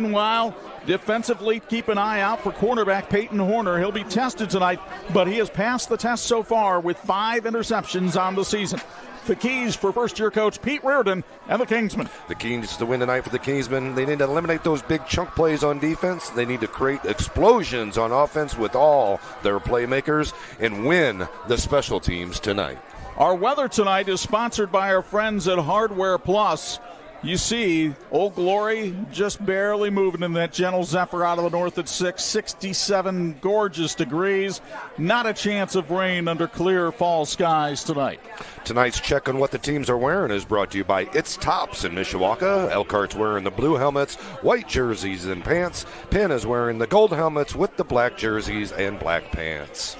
Meanwhile, defensively, keep an eye out for cornerback Peyton Horner. He'll be tested tonight, but he has passed the test so far with 5 interceptions on the season. The keys for first-year coach Pete Reardon and the Kingsmen. The keys to win tonight for the Kingsmen, they need to eliminate those big chunk plays on defense. They need to create explosions on offense with all their playmakers and win the special teams tonight. Our weather tonight is sponsored by our friends at Hardware Plus. You see Old Glory just barely moving in that gentle zephyr out of the north at 67 gorgeous degrees. Not a chance of rain under clear fall skies tonight. Tonight's check on what the teams are wearing is brought to you by It's Tops in Mishawaka. Elkhart's wearing the blue helmets, white jerseys, and pants. Penn is wearing the gold helmets with the black jerseys and black pants.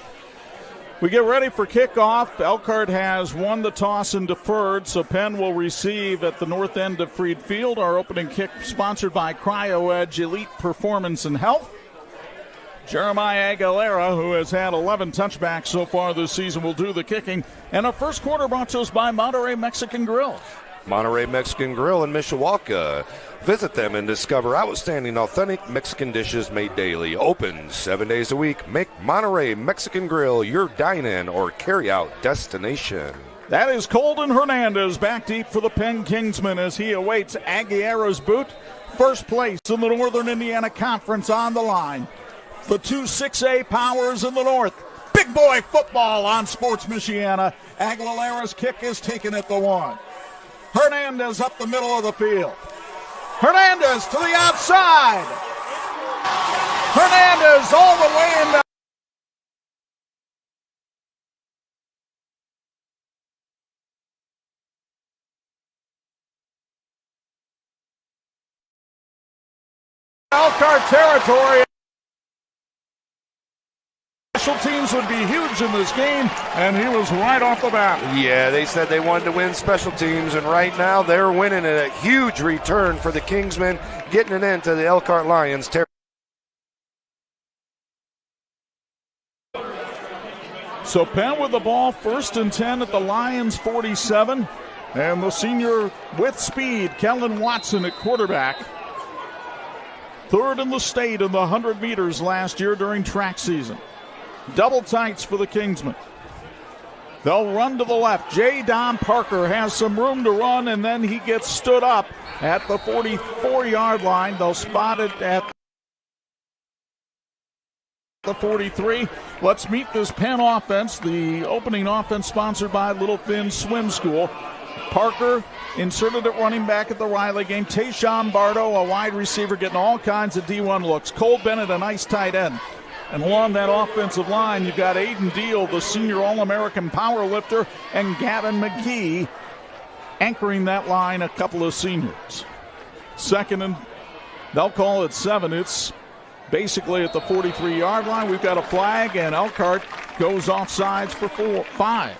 We get ready for kickoff. Elkhart has won the toss and deferred, so Penn will receive at the north end of Freed Field. Our opening kick sponsored by CryoEdge Elite Performance and Health. Jeremiah Aguilera, who has had 11 touchbacks so far this season, will do the kicking. And our first quarter brought to us by Monterey Mexican Grill. Monterey Mexican Grill in Mishawaka. Visit them and discover outstanding, authentic Mexican dishes made daily. Open 7 days a week. Make Monterey Mexican Grill your dine-in or carry-out destination. That is Colton Hernandez back deep for the Penn Kingsmen as he awaits Aguilera's boot. First place in the Northern Indiana Conference on the line. The two 6A powers in the north. Big boy football on Sports Michiana. Aguilera's kick is taken at the 1. Hernandez up the middle of the field. Hernandez to the outside. Hernandez all the way in. Elkhart territory. Special teams would be huge in this game, and he was right off the bat. Yeah, they said they wanted to win special teams, and right now they're winning it. A huge return for the Kingsmen, getting it into the Elkhart Lions. So Penn with the ball, 1st and 10 at the Lions 47, and the senior with speed, Kellen Watson at quarterback. 3rd in the state in the 100 meters last year during track season. Double tights for the Kingsmen. They'll run to the left. J. Don Parker has some room to run, and then he gets stood up at the 44-yard line. They'll spot it at the 43. Let's meet this Penn offense, the opening offense sponsored by Little Finn Swim School. Parker inserted at running back at the Riley game. Tayshawn Bardo, a wide receiver, getting all kinds of D1 looks. Cole Bennett, a nice tight end. And along that offensive line, you've got Aiden Deal, the senior All-American power lifter, and Gavin McGee anchoring that line, a couple of seniors. 2nd and they'll call it 7. It's basically at the 43-yard line. We've got a flag, and Elkhart goes offsides for 5.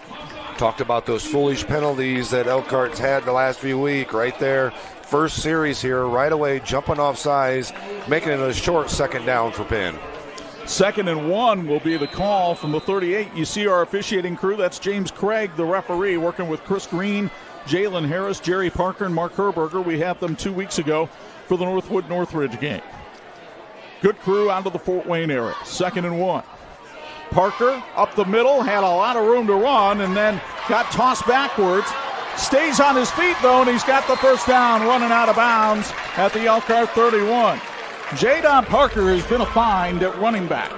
Talked about those foolish penalties that Elkhart's had the last few weeks right there. First series here, right away, jumping off sides, making it a short 2nd down for Penn. 2nd and 1 will be the call from the 38. You see our officiating crew. That's James Craig, the referee, working with Chris Green, Jalen Harris, Jerry Parker, and Mark Herberger. We had them 2 weeks ago for the Northwood-Northridge game. Good crew out of the Fort Wayne area. 2nd and 1. Parker up the middle, had a lot of room to run, and then got tossed backwards. Stays on his feet, though, and he's got the first down running out of bounds at the Elkhart 31. J-Don Parker has been a find at running back.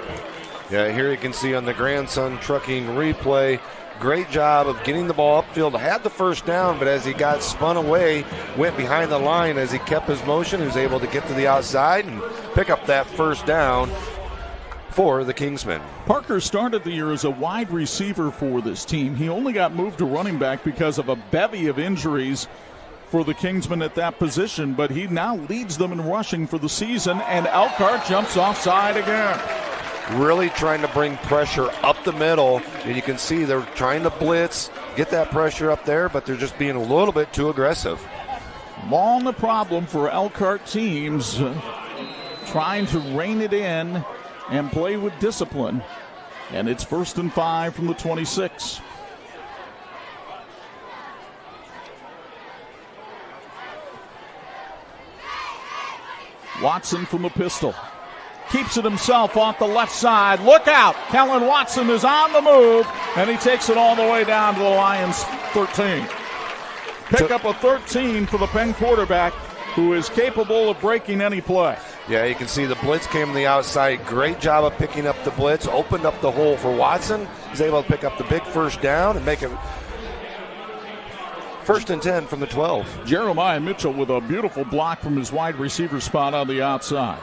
Yeah, here you can see on the Grandson Trucking replay, great job of getting the ball upfield. Had the first down, but as he got spun away, went behind the line. As he kept his motion, he was able to get to the outside and pick up that first down for the Kingsmen. Parker started the year as a wide receiver for this team. He only got moved to running back because of a bevy of injuries for the Kingsmen at that position, but he now leads them in rushing for the season, and Elkhart jumps offside again. Really trying to bring pressure up the middle, and you can see they're trying to blitz, get that pressure up there, but they're just being a little bit too aggressive. Long the problem for Elkhart teams, trying to rein it in and play with discipline, and it's 1st and 5 from the 26. Watson from the pistol. Keeps it himself off the left side. Look out. Kellen Watson is on the move, and he takes it all the way down to the Lions' 13. Pick up a 13 for the Penn quarterback, who is capable of breaking any play. Yeah, you can see the blitz came on the outside. Great job of picking up the blitz. Opened up the hole for Watson. He's able to pick up the big first down and make it 1st and 10 from the 12. Jeremiah Mitchell with a beautiful block from his wide receiver spot on the outside.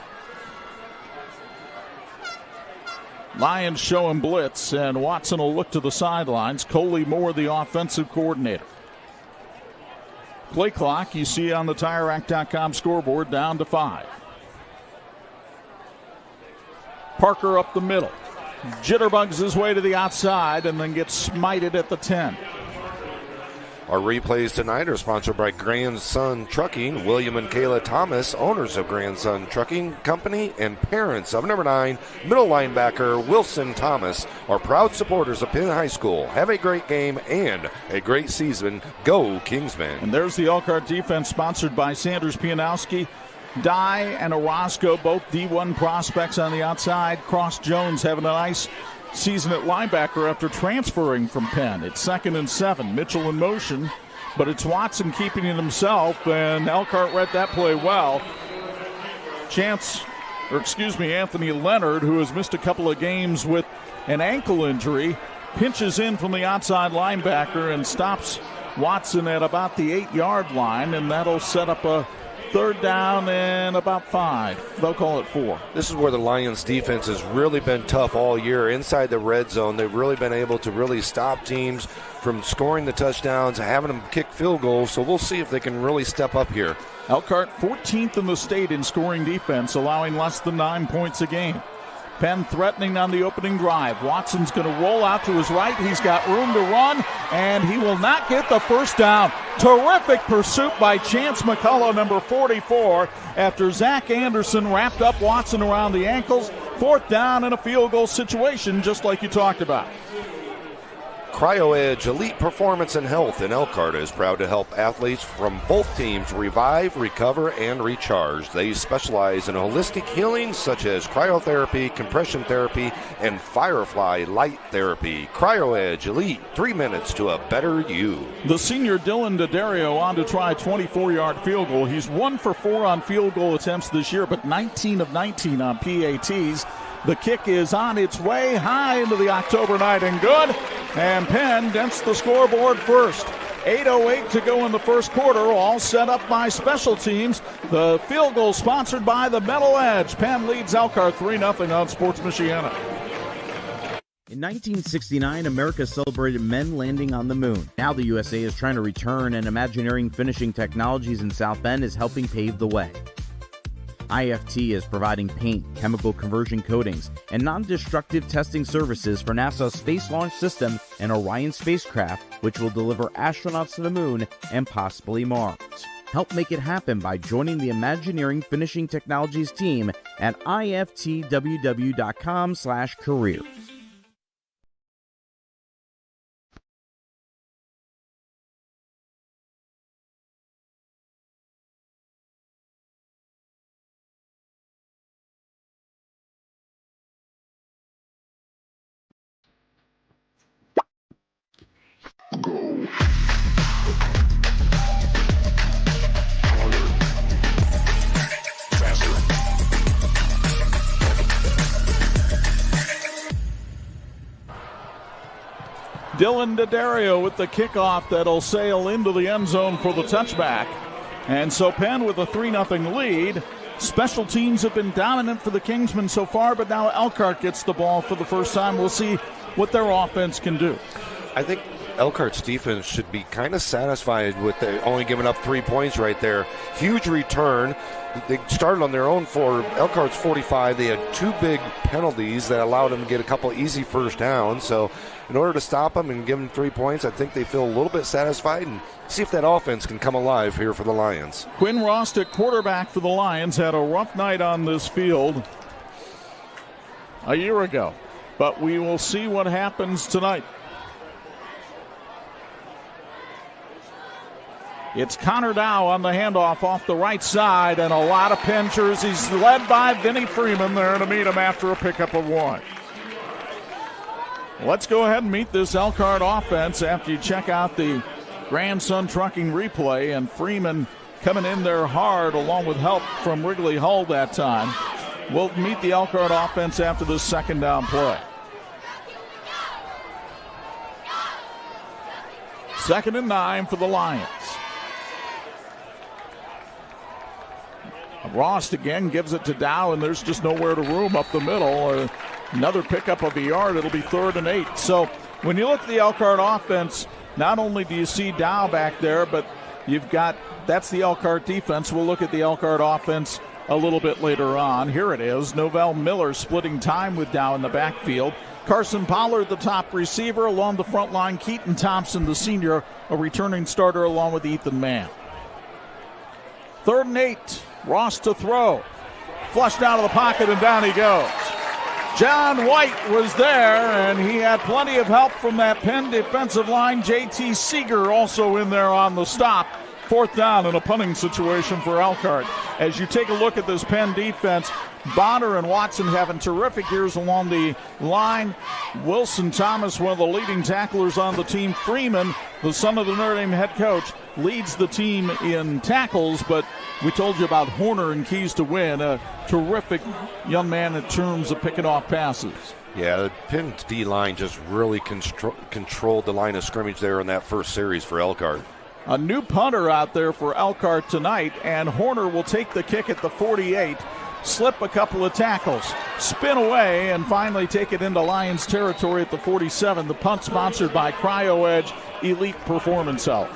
Lions showing blitz, and Watson will look to the sidelines. Coley Moore, the offensive coordinator. Play clock, you see on the TireRack.com scoreboard, down to 5. Parker up the middle. Jitterbugs his way to the outside and then gets smited at the 10. Our replays tonight are sponsored by Grandson Trucking, William and Kayla Thomas, owners of Grandson Trucking Company, and parents of number 9, middle linebacker Wilson Thomas, are proud supporters of Penn High School. Have a great game and a great season. Go Kingsmen. And there's the Elkhart defense, sponsored by Sanders Pianowski. Dye and Orozco, both D1 prospects on the outside. Cross Jones having a nice season at linebacker after transferring from Penn. It's 2nd and 7. Mitchell in motion, but it's Watson keeping it himself, and Elkhart read that play well. Anthony Leonard, who has missed a couple of games with an ankle injury, pinches in from the outside linebacker and stops Watson at about the 8-yard line, and that'll set up a 3rd down and about 5. They'll call it 4. This is where the Lions defense has really been tough all year. Inside the red zone, they've really been able to really stop teams from scoring the touchdowns, having them kick field goals. So we'll see if they can really step up here. Elkhart 14th in the state in scoring defense, allowing less than 9 points a game. Penn threatening on the opening drive. Watson's going to roll out to his right. He's got room to run, and he will not get the first down. Terrific pursuit by Chance McCullough, number 44, after Zach Anderson wrapped up Watson around the ankles. 4th down in a field goal situation, just like you talked about. Cryo Edge Elite Performance and Health in Elkhart is proud to help athletes from both teams revive, recover, and recharge. They specialize in holistic healing such as cryotherapy, compression therapy, and Firefly light therapy. Cryo Edge Elite, 3 minutes to a better you. The senior Dylan D'Addario on to try a 24-yard field goal. He's 1 for 4 on field goal attempts this year, but 19 of 19 on PATs. The kick is on its way high into the October night and good. And Penn dents the scoreboard first. 8:08 to go in the first quarter, all set up by special teams. The field goal sponsored by the Metal Edge. Penn leads Elkhart 3-0 on Sports Michiana. In 1969, America celebrated men landing on the moon. Now the USA is trying to return, and Imagineering Finishing Technologies in South Bend is helping pave the way. IFT is providing paint, chemical conversion coatings, and non-destructive testing services for NASA's Space Launch System and Orion spacecraft, which will deliver astronauts to the moon and possibly Mars. Help make it happen by joining the Imagineering Finishing Technologies team at iftww.com/careers. Dylan D'Addario with the kickoff that'll sail into the end zone for the touchback. And so Penn with a 3-0 lead. Special teams have been dominant for the Kingsmen so far, but now Elkhart gets the ball for the first time. We'll see what their offense can do. I think Elkhart's defense should be kind of satisfied with only giving up 3 points right there. Huge return. They started on their own for Elkhart's 45. They had 2 big penalties that allowed them to get a couple easy first downs. So in order to stop them and give them 3 points, I think they feel a little bit satisfied, and see if that offense can come alive here for the Lions. Quinn Rostick, quarterback for the Lions, had a rough night on this field a year ago. But we will see what happens tonight. It's Connor Dow on the handoff off the right side, and a lot of Penn jerseys led by Vinnie Freeman there to meet him after a pickup of 1. Let's go ahead and meet this Elkhart offense after you check out the Grandson Trucking replay, and Freeman coming in there hard along with help from Wrigley Hull that time. We'll meet the Elkhart offense after this second down play. 2nd and 9 for the Lions. Rost again gives it to Dow, and there's just nowhere to room up the middle. Another pickup of a yard. It'll be 3rd and 8. So when you look at the Elkhart offense, not only do you see Dow back there, but that's the Elkhart defense. We'll look at the Elkhart offense a little bit later on. Here it is. Novell Miller splitting time with Dow in the backfield. Carson Pollard, the top receiver. Along the front line, Keaton Thompson, the senior, a returning starter, along with Ethan Mann. 3rd and 8. Ross to throw. Flushed out of the pocket, and down he goes. John White was there, and he had plenty of help from that Penn defensive line. J.T. Seeger also in there on the stop. 4th down in a punting situation for Elkhart. As you take a look at this Penn defense, Bonner and Watson having terrific years along the line. Wilson Thomas, one of the leading tacklers on the team. Freeman, the son of the Notre Dame head coach, leads the team in tackles, but we told you about Horner and Keys to Win, a terrific young man in terms of picking off passes. Yeah, the Penn D-line just really controlled the line of scrimmage there in that first series for Elkhart. A new punter out there for Elkhart tonight, and Horner will take the kick at the 48, slip a couple of tackles, spin away, and finally take it into Lions territory at the 47. The punt sponsored by Cryo Edge Elite Performance Health.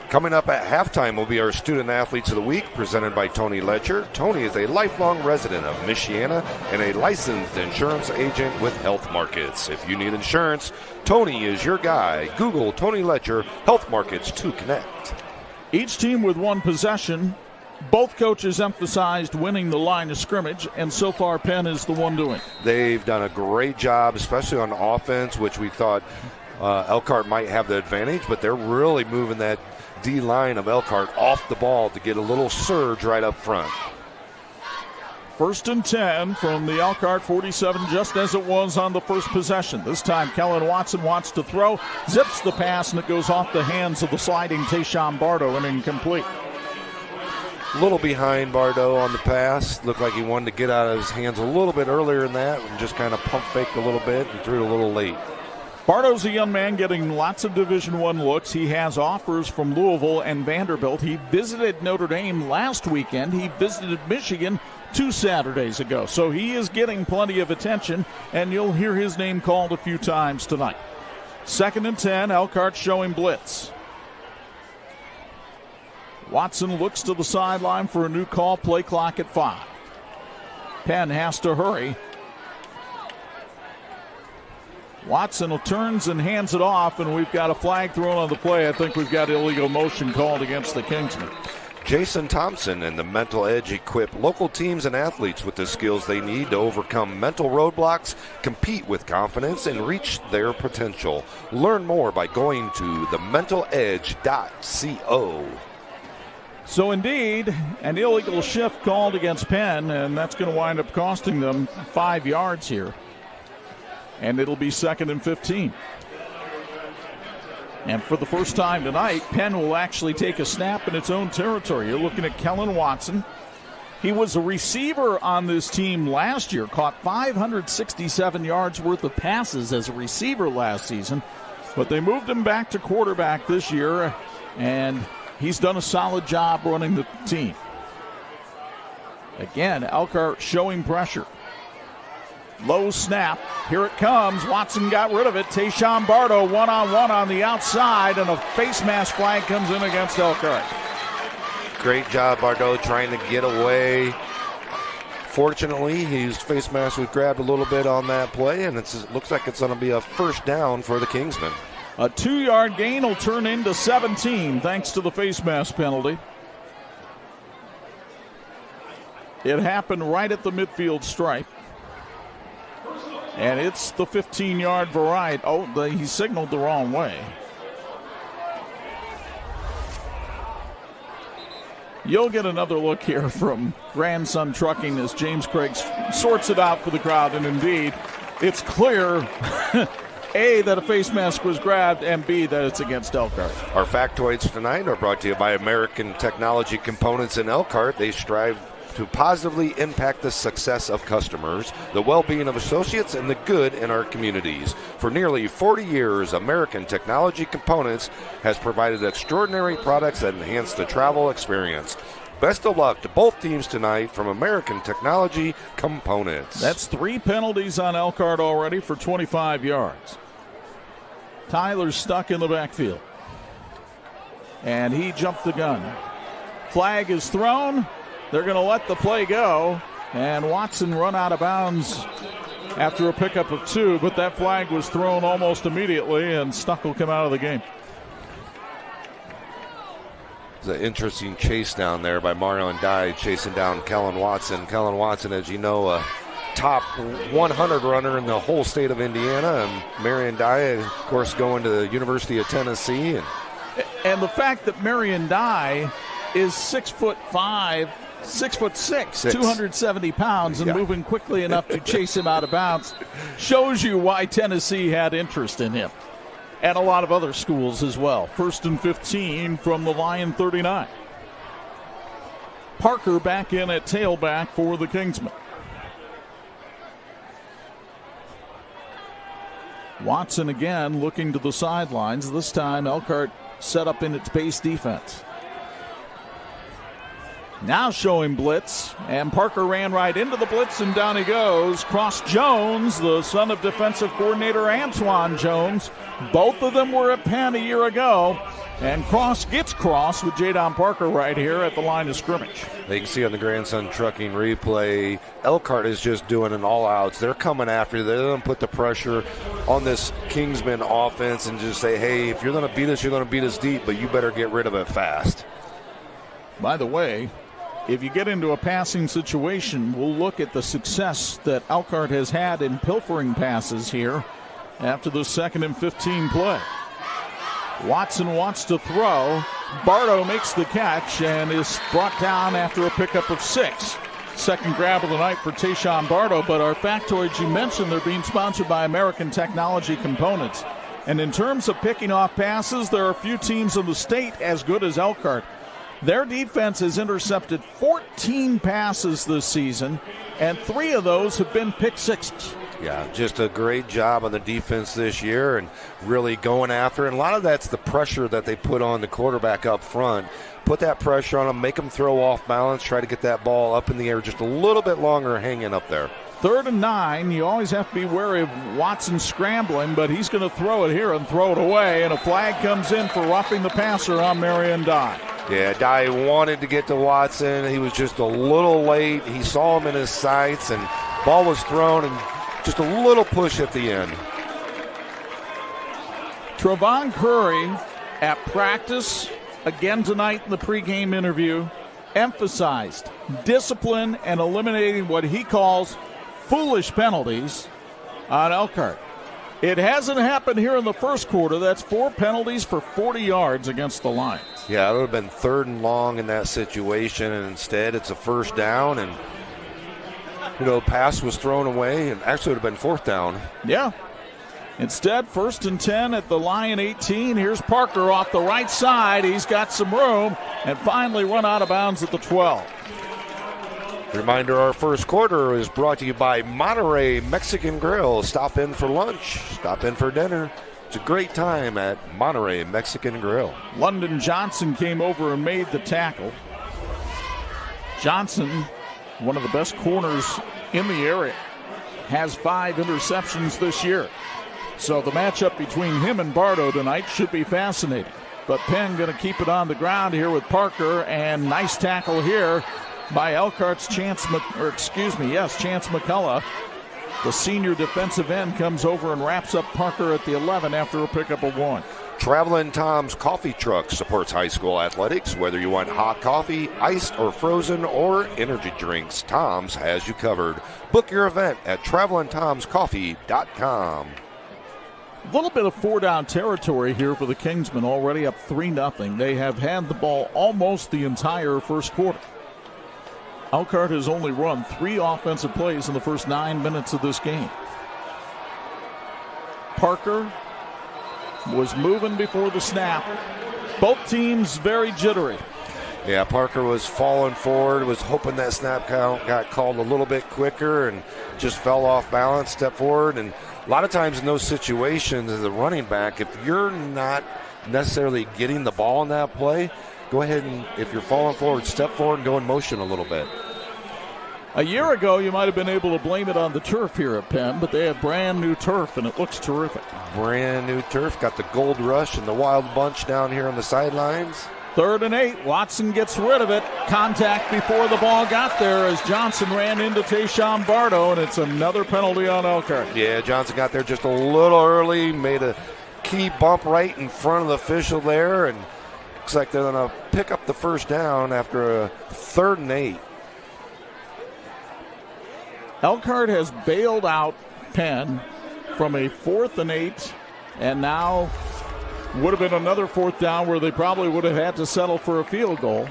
Coming up at halftime will be our Student Athletes of the Week, presented by Tony Letcher. Tony is a lifelong resident of Michiana and a licensed insurance agent with Health Markets. If you need insurance, Tony is your guy. Google Tony Letcher Health Markets to connect. Each team with 1 possession. Both coaches emphasized winning the line of scrimmage, and so far Penn is the one doing. They've done a great job, especially on offense, which we thought Elkhart might have the advantage, but they're really moving that D-line of Elkhart off the ball to get a little surge right up front. 1st and 10 from the Elkhart 47, just as it was on the first possession. This time Kellen Watson wants to throw, zips the pass, and it goes off the hands of the sliding Tayshawn Bardo and incomplete. A little behind Bardo on the pass. Looked like he wanted to get out of his hands a little bit earlier than that and just kind of pump faked a little bit and threw it a little late. Bardo's a young man getting lots of Division I looks. He has offers from Louisville and Vanderbilt. He visited Notre Dame last weekend. He visited Michigan 2 Saturdays ago. So he is getting plenty of attention, and you'll hear his name called a few times tonight. 2nd and 10, Elkhart showing blitz. Watson looks to the sideline for a new call, play clock at 5. Penn has to hurry. Watson turns and hands it off, and we've got a flag thrown on the play. I think we've got illegal motion called against the Kingsmen. Jason Thompson and the Mental Edge equip local teams and athletes with the skills they need to overcome mental roadblocks, compete with confidence, and reach their potential. Learn more by going to theMentalEdge.co. So indeed, an illegal shift called against Penn, and that's going to wind up costing them 5 yards here. And it'll be 2nd and 15. And for the first time tonight, Penn will actually take a snap in its own territory. You're looking at Kellen Watson. He was a receiver on this team last year, caught 567 yards worth of passes as a receiver last season. But they moved him back to quarterback this year, and he's done a solid job running the team. Again, Elkhart showing pressure. Low snap. Here it comes. Watson got rid of it. Tayshawn Bardo one-on-one on the outside, and a face mask flag comes in against Elkhart. Great job, Bardo, trying to get away. Fortunately, his face mask was grabbed a little bit on that play, and it looks like it's going to be a 1st down for the Kingsmen. A 2-yard gain will turn into 17 thanks to the face mask penalty. It happened right at the midfield stripe. And it's the 15-yard variety. Oh, he signaled the wrong way. You'll get another look here from Grandson Trucking as James Craig sorts it out for the crowd. And indeed, it's clear, A, that a face mask was grabbed, and B, that it's against Elkhart. Our factoids tonight are brought to you by American Technology Components in Elkhart. They strive to positively impact the success of customers, the well-being of associates, and the good in our communities. For nearly 40 years, American Technology Components has provided extraordinary products that enhance the travel experience. Best of luck to both teams tonight from American Technology Components. That's 3 penalties on Elkhart already for 25 yards. Tyler's stuck in the backfield, and he jumped the gun. Flag is thrown. They're going to let the play go, and Watson run out of bounds after a pickup of 2, but that flag was thrown almost immediately, and Stuck will come out of the game. It's an interesting chase down there by Mario and Dye chasing down Kellen Watson. Kellen Watson, as you know, a top 100 runner in the whole state of Indiana, and Marion Dye, of course, going to the University of Tennessee. And the fact that Marion Dye is 6'5", 6'6", 270 pounds, and moving quickly enough to chase him out of bounds shows you why Tennessee had interest in him, and a lot of other schools as well. 1st and 15 from the Lion 39. Parker back in at tailback for the Kingsmen. Watson again looking to the sidelines. This time Elkhart set up in its base defense. Now showing blitz, and Parker ran right into the blitz, and down he goes. Cross Jones, the son of defensive coordinator Antoine Jones. Both of them were at Penn a year ago, and Cross gets Cross with Jadon Parker right here at the line of scrimmage. You can see on the Grandson Trucking replay, Elkhart is just doing an all-outs. They're coming after you. They're going to put the pressure on this Kingsman offense and just say, hey, if you're going to beat us, you're going to beat us deep, but you better get rid of it fast. By the way, if you get into a passing situation, we'll look at the success that Elkhart has had in pilfering passes here after the 2nd and 15 play. Watson wants to throw. Bardo makes the catch and is brought down after a pickup of 6. Second grab of the night for Tayshawn Bardo, but our factoids, you mentioned, they're being sponsored by American Technology Components. And in terms of picking off passes, there are few teams in the state as good as Elkhart. Their defense has intercepted 14 passes this season, and 3 of those have been pick sixes. Yeah, just a great job on the defense this year and really going after it. And a lot of that's the pressure that they put on the quarterback up front. Put that pressure on him, make him throw off balance, try to get that ball up in the air just a little bit longer hanging up there. 3rd and 9, you always have to be wary of Watson scrambling, but he's going to throw it here and throw it away, and a flag comes in for roughing the passer on Marion Dye. Yeah, Dye wanted to get to Watson. He was just a little late. He saw him in his sights, and ball was thrown, and just a little push at the end. Trevon Curry at practice again tonight in the pregame interview emphasized discipline and eliminating what he calls foolish penalties on Elkhart. It hasn't happened here in the first quarter. That's 4 penalties for 40 yards against the Lions. Yeah, it would have been 3rd and long in that situation, and instead it's a 1st down, and pass was thrown away, and actually it would have been 4th down. Yeah. Instead, 1st and 10 at the Lion 18. Here's Parker off the right side. He's got some room, and finally run out of bounds at the 12. Reminder, our first quarter is brought to you by Monterey Mexican Grill. Stop in for lunch, stop in for dinner. It's a great time at Monterey Mexican Grill. London Johnson came over and made the tackle. Johnson, one of the best corners in the area, has 5 interceptions this year. So the matchup between him and Bardo tonight should be fascinating. But Penn going to keep it on the ground here with Parker, and nice tackle here by Elkhart's Chance McCullough. The senior defensive end comes over and wraps up Parker at the 11 after a pickup of 1. Travelin' Tom's Coffee Truck supports high school athletics. Whether you want hot coffee, iced or frozen, or energy drinks, Tom's has you covered. Book your event at TravelinTomsCoffee.com. A little bit of four-down territory here for the Kingsmen, already up 3-0. They have had the ball almost the entire first quarter. Elkhart has only run 3 offensive plays in the first 9 minutes of this game. Parker was moving before the snap. Both teams very jittery. Yeah, Parker was falling forward, was hoping that snap count got called a little bit quicker and just fell off balance, stepped forward. And a lot of times in those situations as a running back, if you're not necessarily getting the ball in that play, go ahead and, if you're falling forward, step forward and go in motion a little bit. A year ago, you might have been able to blame it on the turf here at Penn, but they have brand new turf, and it looks terrific. Brand new turf, got the Gold Rush and the Wild Bunch down here on the sidelines. 3rd and 8. Watson gets rid of it. Contact before the ball got there as Johnson ran into Tayshawn Bardo, and it's another penalty on Elkhart. Yeah, Johnson got there just a little early, made a key bump right in front of the official there, and looks like they're going to pick up the first down after a 3rd and 8. Elkhart has bailed out Penn from a 4th and 8, and now would have been another 4th down where they probably would have had to settle for a field goal.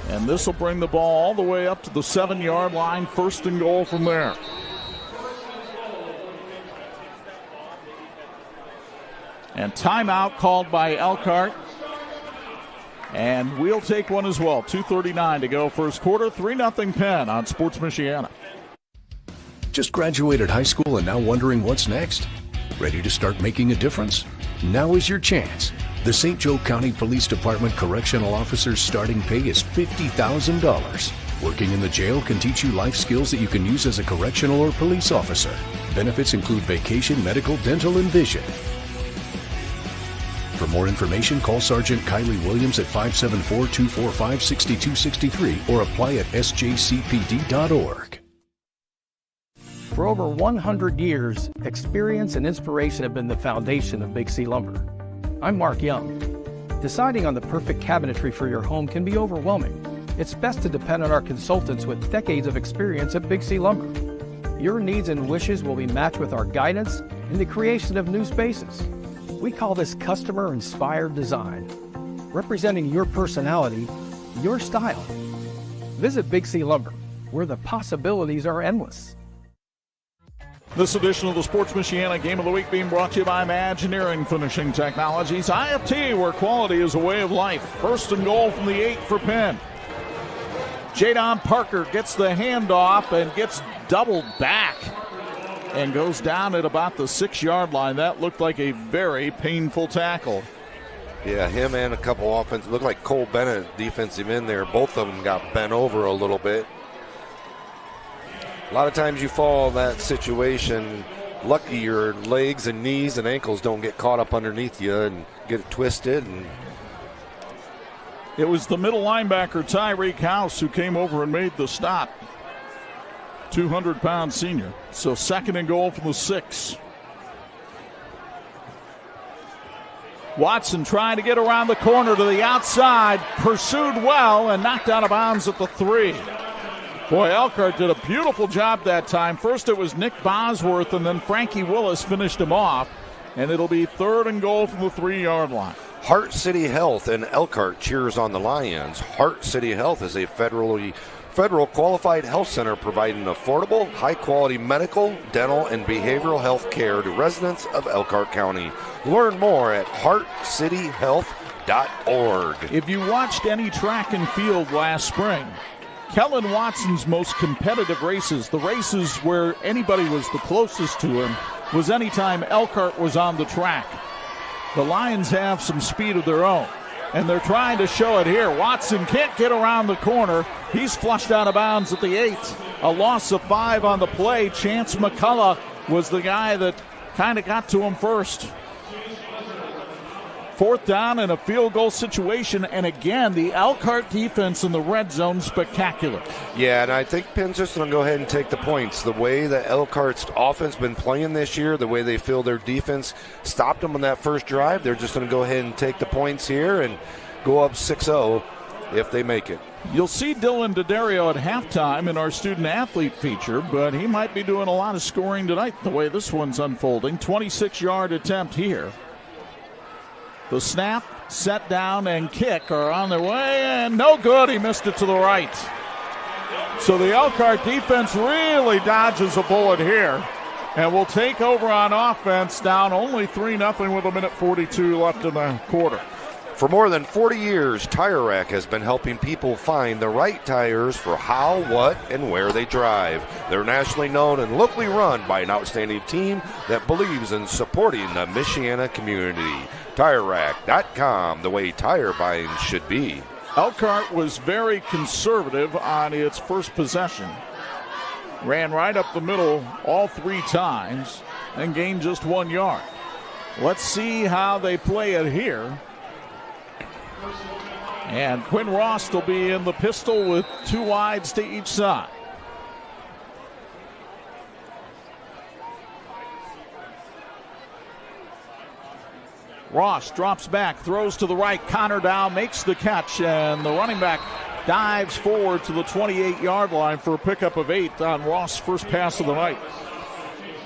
And this will bring the ball all the way up to the 7-yard line, 1st and goal from there. And timeout called by Elkhart. And we'll take one as well. 2:39 to go first quarter. 3-0 Penn on Sports Michiana. Just graduated high school and now wondering what's next? Ready to start making a difference? Now is your chance. The St. Joe County Police Department Correctional Officer's starting pay is $50,000. Working in the jail can teach you life skills that you can use as a correctional or police officer. Benefits include vacation, medical, dental, and vision. For more information, call Sergeant Kylie Williams at 574-245-6263 or apply at sjcpd.org. For over 100 years, experience and inspiration have been the foundation of Big C Lumber. I'm Mark Young. Deciding on the perfect cabinetry for your home can be overwhelming. It's best to depend on our consultants with decades of experience at Big C Lumber. Your needs and wishes will be matched with our guidance in the creation of new spaces. We call this customer-inspired design, representing your personality, your style. Visit Big C Lumber, where the possibilities are endless. This edition of the Sports Michiana Game of the Week being brought to you by Imagineering Finishing Technologies. IFT, where quality is a way of life. 1st and goal from the 8 for Penn. Jadon Parker gets the handoff and gets doubled back and goes down at about the 6-yard line. That looked like a very painful tackle. Yeah, him and a couple offense. Looked like Cole Bennett, defensive end there. Both of them got bent over a little bit. A lot of times you fall in that situation, lucky your legs and knees and ankles don't get caught up underneath you and get it twisted. And it was the middle linebacker, Tyreek House, who came over and made the stop. 200-pound senior. So 2nd and goal from the 6. Watson trying to get around the corner to the outside. Pursued well and knocked out of bounds at the 3. Boy, Elkhart did a beautiful job that time. First it was Nick Bosworth, and then Frankie Willis finished him off. And it'll be 3rd and goal from the 3-yard line. Hart City Health in Elkhart cheers on the Lions. Hart City Health is a federal qualified health center providing affordable, high-quality medical, dental, and behavioral health care to residents of Elkhart County. Learn more at heartcityhealth.org. If you watched any track and field last spring, Kellen Watson's most competitive races, the races where anybody was the closest to him, was anytime Elkhart was on the track. The Lions have some speed of their own, and they're trying to show it here. Watson can't get around the corner. He's flushed out of bounds at the 8. A loss of 5 on the play. Chance McCullough was the guy that kind of got to him first. 4th down in a field goal situation, and again, the Elkhart defense in the red zone, spectacular. Yeah, and I think Penn's just going to go ahead and take the points. The way that Elkhart's offense been playing this year, the way they feel their defense stopped them on that first drive, they're just going to go ahead and take the points here and go up 6-0 if they make it. You'll see Dylan D'Addario at halftime in our student-athlete feature, but he might be doing a lot of scoring tonight the way this one's unfolding. 26-yard attempt here. The snap, set down, and kick are on their way, and no good. He missed it to the right. So the Elkhart defense really dodges a bullet here, and will take over on offense, down only 3-0 with 1:42 left in the quarter. For more than 40 years, Tire Rack has been helping people find the right tires for how, what, and where they drive. They're nationally known and locally run by an outstanding team that believes in supporting the Michiana community. TireRack.com, the way tire buying should be. Elkhart was very conservative on its first possession. Ran right up the middle all 3 times and gained just 1 yard. Let's see how they play it here. And Quinn Ross will be in the pistol with 2 wides to each side. Ross drops back, throws to the right. Connor Dow makes the catch, and the running back dives forward to the 28-yard line for a pickup of 8 on Ross' first pass of the night.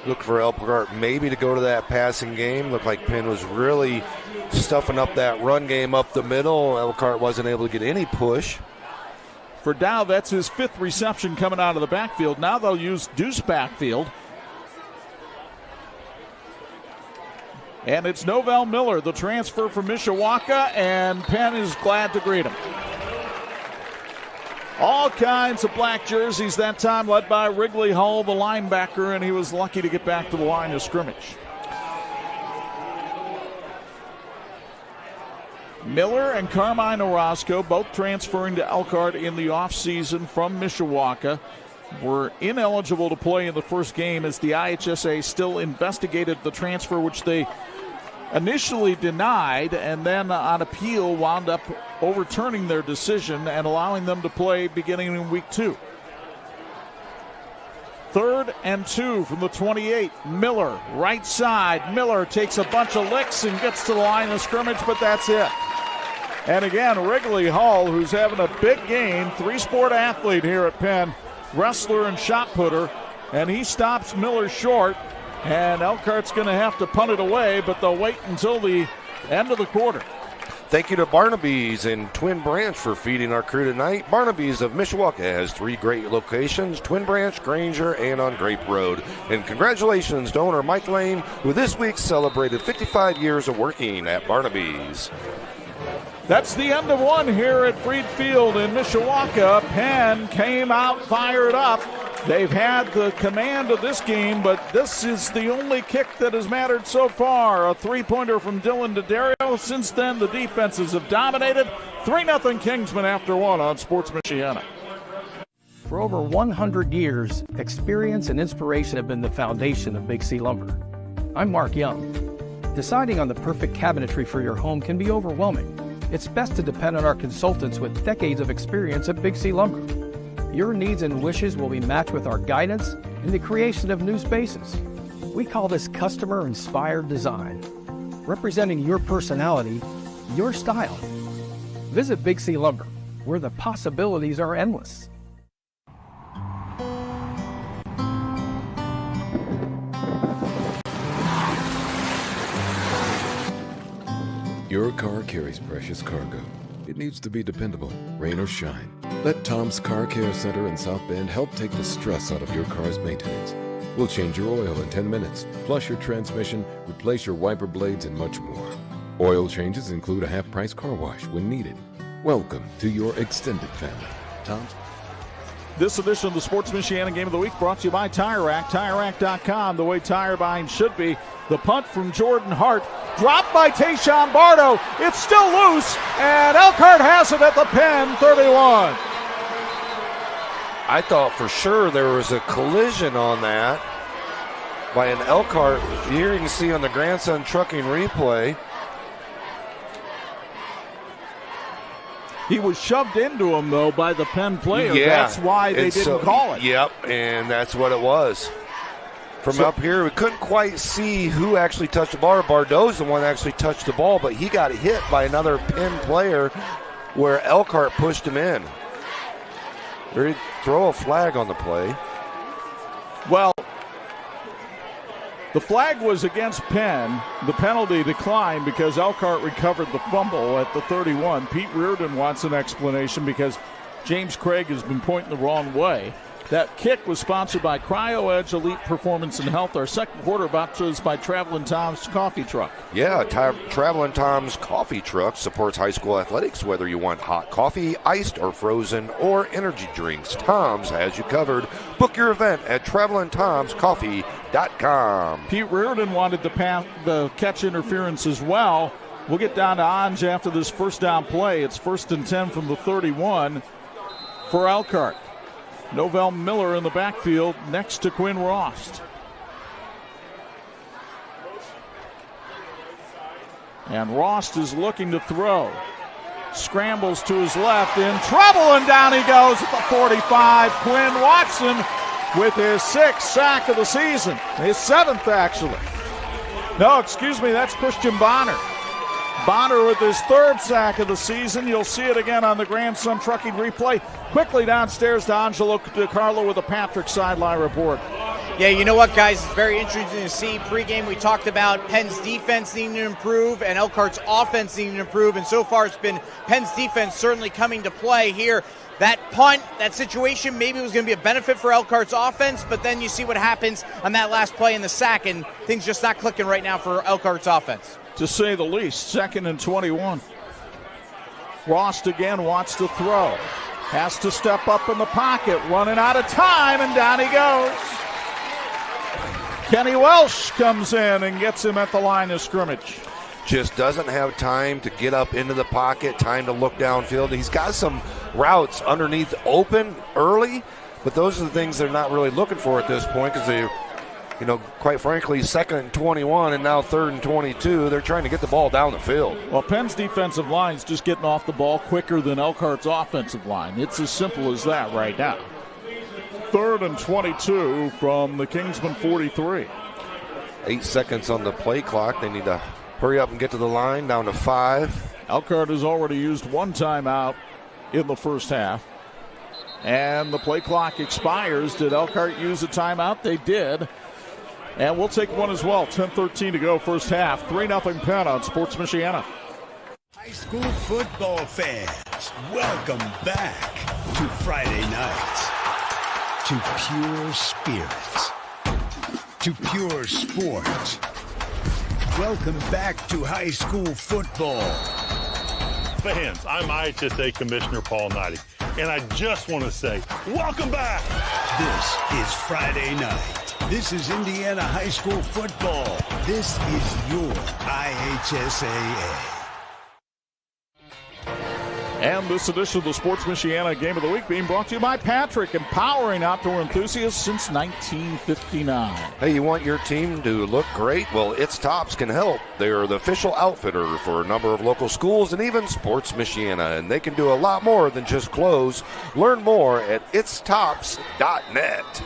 Look for Elkhart maybe to go to that passing game. Looked like Penn was really stuffing up that run game up the middle. Elkhart wasn't able to get any push. For Dow, that's his 5th reception coming out of the backfield. Now they'll use Deuce backfield. And it's Novell Miller, the transfer from Mishawaka, and Penn is glad to greet him. All kinds of black jerseys that time, led by Wrigley Hull, the linebacker, and he was lucky to get back to the line of scrimmage. Miller and Carmine Orozco, both transferring to Elkhart in the offseason from Mishawaka, were ineligible to play in the first game as the IHSA still investigated the transfer, which they initially denied, and then on appeal wound up overturning their decision and allowing them to play beginning in week 2. 3rd and 2 from the 28. Miller, right side. Miller takes a bunch of licks and gets to the line of scrimmage, but that's it. And again, Wrigley Hull, who's having a big game, 3-sport athlete here at Penn, wrestler and shot putter, and he stops Miller short, and Elkhart's going to have to punt it away, but they'll wait until the end of the quarter. Thank you to Barnaby's in Twin Branch for feeding our crew tonight. Barnaby's of Mishawaka has 3 great locations, Twin Branch, Granger, and on Grape Road. And congratulations to owner Mike Lane, who this week celebrated 55 years of working at Barnaby's. That's the end of one here at Freed Field in Mishawaka. Penn came out fired up. They've had the command of this game, but this is the only kick that has mattered so far. A 3-pointer from Dylan D'Addario. Since then, the defenses have dominated. 3-0 Kingsmen after 1 on Sports Michiana. For over 100 years, experience and inspiration have been the foundation of Big C Lumber. I'm Mark Young. Deciding on the perfect cabinetry for your home can be overwhelming. It's best to depend on our consultants with decades of experience at Big C Lumber. Your needs and wishes will be matched with our guidance in the creation of new spaces. We call this customer-inspired design, representing your personality, your style. Visit Big C Lumber, where the possibilities are endless. Your car carries precious cargo. It needs to be dependable, rain or shine. Let Tom's Car Care Center in South Bend help take the stress out of your car's maintenance. We'll change your oil in 10 minutes, flush your transmission, replace your wiper blades, and much more. Oil changes include a half-price car wash when needed. Welcome to your extended family. Tom's. This edition of the Sports Michiana Game of the Week brought to you by Tire Rack. TireRack.com, the way tire buying should be. The punt from Jordan Hart, dropped by Tayshawn Bardo. It's still loose, and Elkhart has it at the Penn 31. I thought for sure there was a collision on that by an Elkhart. Here you can see on the Grandson Trucking replay. He was shoved into him, though, by the Penn player. Yeah, that's why they didn't call it. Yep, and that's what it was. From up here, we couldn't quite see who actually touched the ball. Bardo's the one that actually touched the ball, but he got hit by another Penn player where Elkhart pushed him in. Or throw a flag on the play. Well, the flag was against Penn. The penalty declined because Elkhart recovered the fumble at the 31. Pete Reardon wants an explanation because James Craig has been pointing the wrong way. That kick was sponsored by Cryo Edge Elite Performance and Health. Our second quarter brought to us by Travelin' Tom's Coffee Truck. Yeah, Travelin' Tom's Coffee Truck supports high school athletics, whether you want hot coffee, iced or frozen, or energy drinks. Tom's has you covered. Book your event at travelintomscoffee.com. Pete Reardon wanted the catch interference as well. We'll get down to Onge after this first down play. It's 1st and 10 from the 31 for Elkhart. Novell Miller in the backfield next to Quinn Rost. And Rost is looking to throw. Scrambles to his left, in trouble, and down he goes at the 45. Quinn Watson with his 6th sack of the season. His 7th, actually. No, excuse me, that's Christian Bonner. Bonner with his 3rd sack of the season. You'll see it again on the Grandson Trucking replay. Quickly downstairs to Angelo DiCarlo with a Patrick sideline report. Yeah, you know what, guys? It's very interesting to see. Pre-game, we talked about Penn's defense needing to improve and Elkhart's offense needing to improve. And so far, it's been Penn's defense certainly coming to play here. That punt, that situation, maybe was going to be a benefit for Elkhart's offense, but then you see what happens on that last play in the sack, and things just not clicking right now for Elkhart's offense. To say the least. 2nd and 21. Rost again wants to throw. Has to step up in the pocket. Running out of time, and down he goes. Kenny Welsh comes in and gets him at the line of scrimmage. Just doesn't have time to get up into the pocket, time to look downfield. He's got some routes underneath open early, but those are the things they're not really looking for at this point because they're, quite frankly, 2nd and 21 and now 3rd and 22. They're trying to get the ball down the field. Well, Penn's defensive line is just getting off the ball quicker than Elkhart's offensive line. It's as simple as that right now. 3rd and 22 from the Kingsmen 43. 8 seconds on the play clock. They need to hurry up and get to the line, down to 5. Elkhart has already used 1 timeout in the first half. And the play clock expires. Did Elkhart use a timeout? They did. And we'll take one as well. 10:13 to go, first half. 3-0 Penn on Sports Michiana. High school football fans, welcome back to Friday nights, to pure spirits, to pure sports. Welcome back to high school football. Fans, I'm IHSA Commissioner Paul Knighty, and I just want to say, welcome back. This is Friday night. This is Indiana high school football. This is your IHSAA. And this edition of the Sports Michiana Game of the Week being brought to you by Patrick, empowering outdoor enthusiasts since 1959. Hey, you want your team to look great? Well, It's Tops can help. They are the official outfitter for a number of local schools and even Sports Michiana, and they can do a lot more than just clothes. Learn more at itstops.net.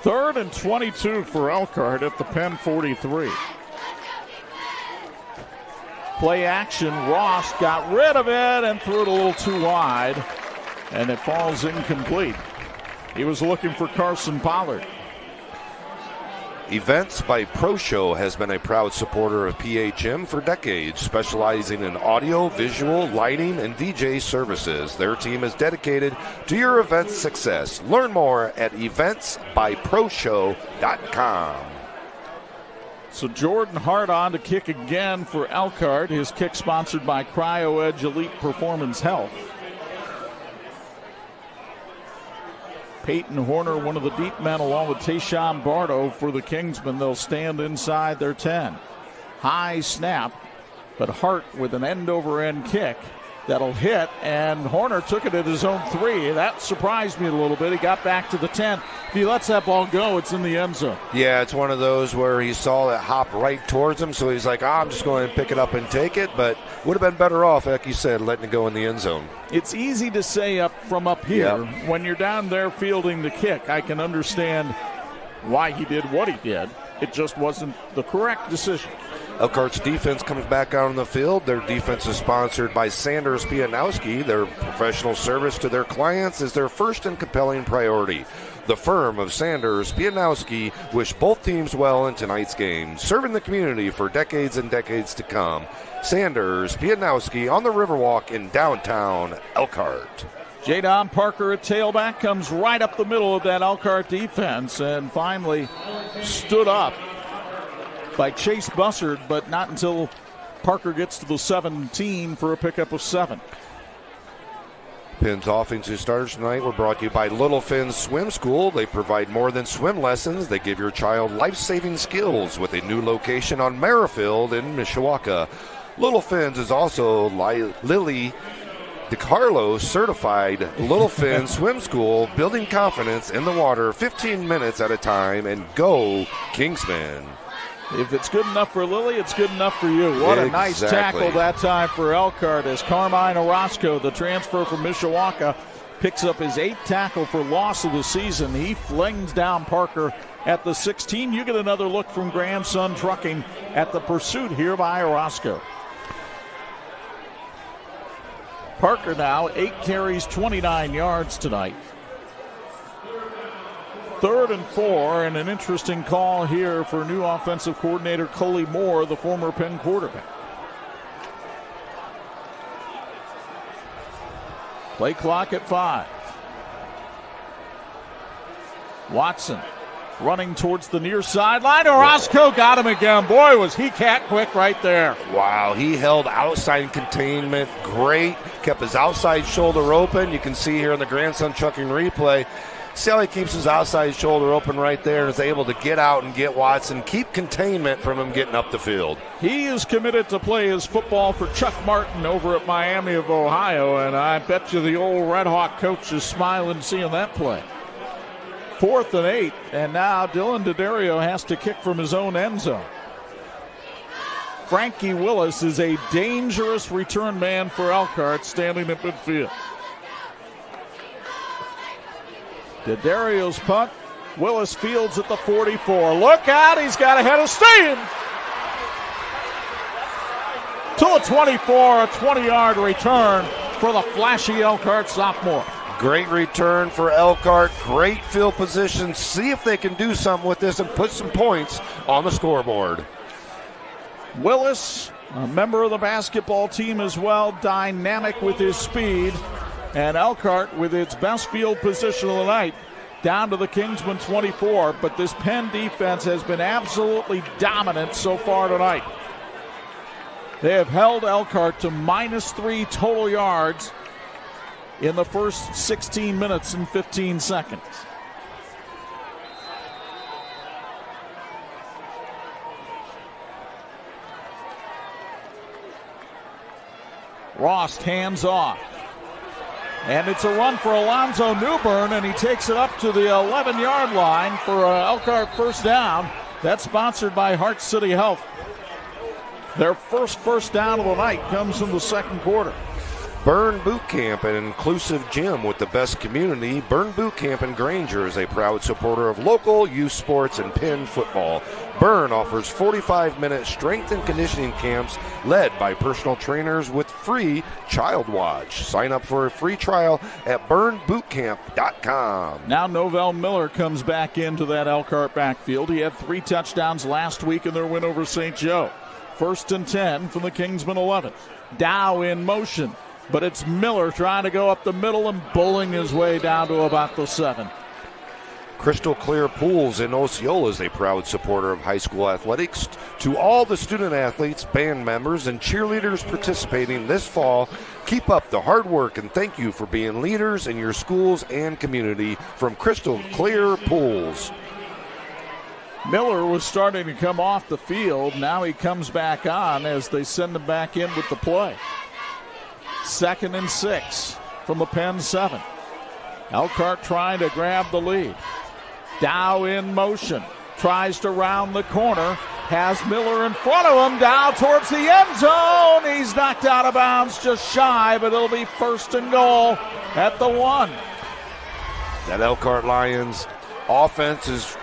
3rd and 22 for Elkhart at the Penn 43. Play action. Ross got rid of it and threw it a little too wide, and it falls incomplete. He was looking for Carson Pollard. Events by Pro Show has been a proud supporter of PHM for decades, specializing in audio, visual, lighting, and DJ services. Their team is dedicated to your event's success. Learn more at eventsbyproshow.com. So Jordan Hart on to kick again for Elkhart. His kick sponsored by Cryo Edge Elite Performance Health. Peyton Horner, one of the deep men, along with Tayshawn Bardo for the Kingsmen. They'll stand inside their 10. High snap, but Hart with an end-over-end kick that'll hit, and Horner took it at his own 3. That surprised me a little bit. He got back to the 10. If he lets that ball go, it's in the end zone. Yeah, it's one of those where he saw it hop right towards him, so he's like, I'm just going to pick it up and take it, but would have been better off, like you said, letting it go in the end zone. It's easy to say from up here. Yep. When you're down there fielding the kick, I can understand why he did what he did. It just wasn't the correct decision. Elkhart's defense comes back out on the field. Their defense is sponsored by Sanders Pianowski. Their professional service to their clients is their first and compelling priority. The firm of Sanders Pianowski wish both teams well in tonight's game, serving the community for decades and decades to come. Sanders Pianowski on the Riverwalk in downtown Elkhart. Jadon Parker at tailback comes right up the middle of that Elkhart defense and finally stood up by Chase Bussard, but not until Parker gets to the 17 for a pickup of 7. Penn's offensive starters tonight were brought to you by Little Finn Swim School. They provide more than swim lessons. They give your child life-saving skills with a new location on Merrifield in Mishawaka. Little Finn's is also Lily DeCarlo certified Little Finn Swim School, building confidence in the water 15 minutes at a time, and go Kingsmen. If it's good enough for Lily, it's good enough for you. What a nice tackle that time for Elkhart as Carmine Orozco, the transfer from Mishawaka, picks up his 8th tackle for loss of the season. He flings down Parker at the 16. You get another look from Grandson Trucking at the pursuit here by Orozco. Parker now 8 carries, 29 yards tonight. 3rd and 4, and an interesting call here for new offensive coordinator Coley Moore, the former Penn quarterback. Play clock at 5. Watson running towards the near sideline. Orozco got him again. Boy, was he cat quick right there. Wow, he held outside containment great. Kept his outside shoulder open. You can see here in the Grandson Trucking replay. See how he keeps his outside shoulder open right there and is able to get out and get Watson, keep containment from him getting up the field. He is committed to play his football for Chuck Martin over at Miami of Ohio, and I bet you the old Red Hawk coach is smiling seeing that play. 4th and 8, and now Dylan D'Addario has to kick from his own end zone. Frankie Willis is a dangerous return man for Elkhart standing at midfield. D'Addario's punt. Willis fields at the 44. Look out, he's got a head of steam. To the 24, a 20-yard return for the flashy Elkhart sophomore. Great return for Elkhart. Great field position. See if they can do something with this and put some points on the scoreboard. Willis, a member of the basketball team as well, dynamic with his speed. And Elkhart with its best field position of the night down to the Kingsmen 24. But this Penn defense has been absolutely dominant so far tonight. They have held Elkhart to -3 total yards in the first 16 minutes and 15 seconds. Rost hands off. And it's a run for Alonzo Newbern, and he takes it up to the 11-yard line for Elkhart first down. That's sponsored by Hart City Health. Their first down of the night comes in the second quarter. Byrne Boot Camp, an inclusive gym with the best community. Byrne Boot Camp in Granger is a proud supporter of local youth sports and Penn football. Byrne offers 45-minute strength and conditioning camps led by personal trainers with free child watch. Sign up for a free trial at burnbootcamp.com. Now Novell Miller comes back into that Elkhart backfield. He had 3 touchdowns last week in their win over St. Joe. 1st and 10 from the Kingsmen 11. Dow in motion. But it's Miller trying to go up the middle and bowling his way down to about the 7. Crystal Clear Pools in Osceola is a proud supporter of high school athletics. To all the student athletes, band members, and cheerleaders participating this fall, keep up the hard work and thank you for being leaders in your schools and community from Crystal Clear Pools. Miller was starting to come off the field. Now he comes back on as they send him back in with the play. 2nd and 6 from the Penn 7. Elkhart trying to grab the lead. Dow in motion. Tries to round the corner. Has Miller in front of him. Dow towards the end zone. He's knocked out of bounds just shy, but it'll be 1st and goal at the 1. That Elkhart Lions offense is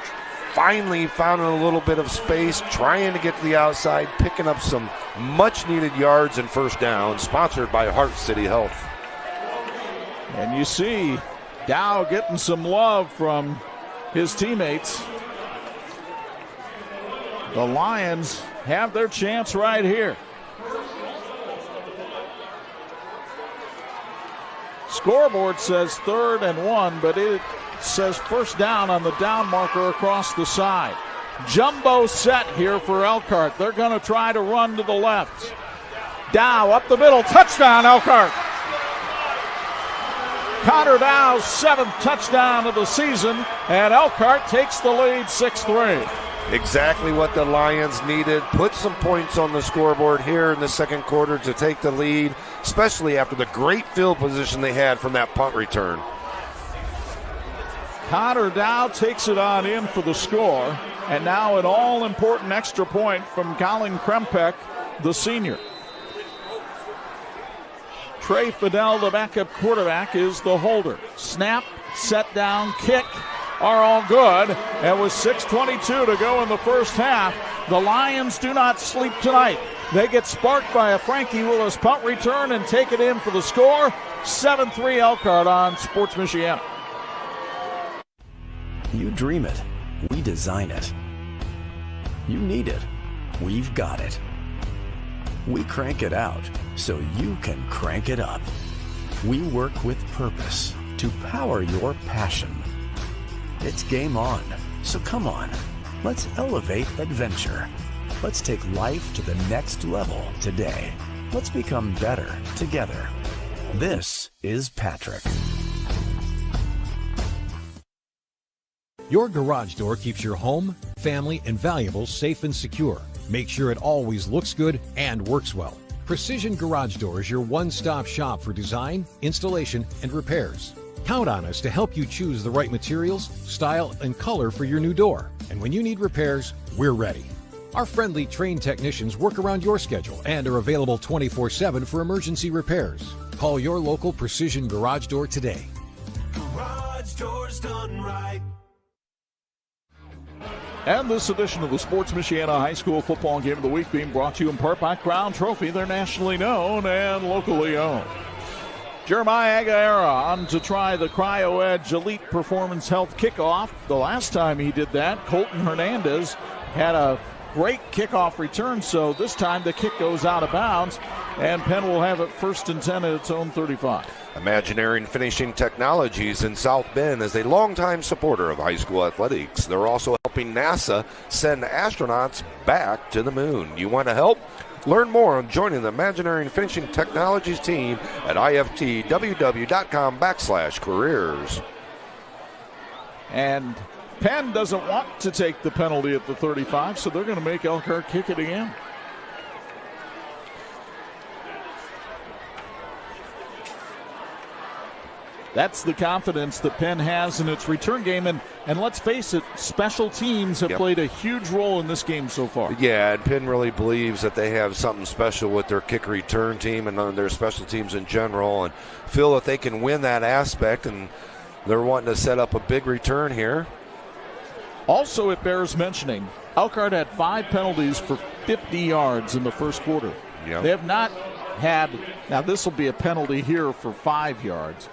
finally found a little bit of space, trying to get to the outside, picking up some much-needed yards and first down, sponsored by Hart City Health. And you see Dow getting some love from his teammates. The Lions have their chance right here. Scoreboard says 3rd and 1, but it says first down on the down marker across the side. Jumbo set here for Elkhart. They're going to try to run to the left. Dow up the middle. Touchdown, Elkhart. Connor Dow's 7th touchdown of the season, and Elkhart takes the lead 6-3. Exactly what the Lions needed. Put some points on the scoreboard here in the second quarter to take the lead, especially after the great field position they had from that punt return. Connor Dow takes it on in for the score, and now an all-important extra point from Colin Krempek, the senior. Trey Fidel, the backup quarterback, is the holder. Snap, set down, kick are all good, and with 6:22 to go in the first half, the Lions do not sleep tonight. They get sparked by a Frankie Willis punt return and take it in for the score. 7-3 Elkhart on Sports Michiana. You dream it, we design it. You need it, we've got it. We crank it out so you can crank it up. We work with purpose to power your passion. It's game on, so come on, let's elevate adventure. Let's take life to the next level today. Let's become better together. This is Patrick. Your garage door keeps your home, family, and valuables safe and secure. Make sure it always looks good and works well. Precision Garage Door is your one-stop shop for design, installation, and repairs. Count on us to help you choose the right materials, style, and color for your new door. And when you need repairs, we're ready. Our friendly trained technicians work around your schedule and are available 24/7 for emergency repairs. Call your local Precision Garage Door today. Garage doors done right. And this edition of the Sports Michiana High School Football Game of the Week being brought to you in part by Crown Trophy. They're nationally known and locally owned. Jeremiah Aguilera on to try the Cryo Edge Elite Performance Health kickoff. The last time he did that, Colton Hernandez had a great kickoff return, so this time the kick goes out of bounds, and Penn will have it 1st and 10 at its own 35. Imagineering Finishing Technologies in South Bend is a longtime supporter of high school athletics. They're also helping NASA send astronauts back to the moon. You want to help? Learn more on joining the Imagineering Finishing Technologies team at iftww.com/careers. And Penn doesn't want to take the penalty at the 35, so they're going to make Elkhart kick it again. That's the confidence that Penn has in its return game. And let's face it, special teams have played a huge role in this game so far. Yeah, and Penn really believes that they have something special with their kick return team and their special teams in general, and feel that they can win that aspect, and they're wanting to set up a big return here. Also, it bears mentioning, Elkhart had 5 penalties for 50 yards in the first quarter. They have not had, now this will be a penalty here for 5 yards.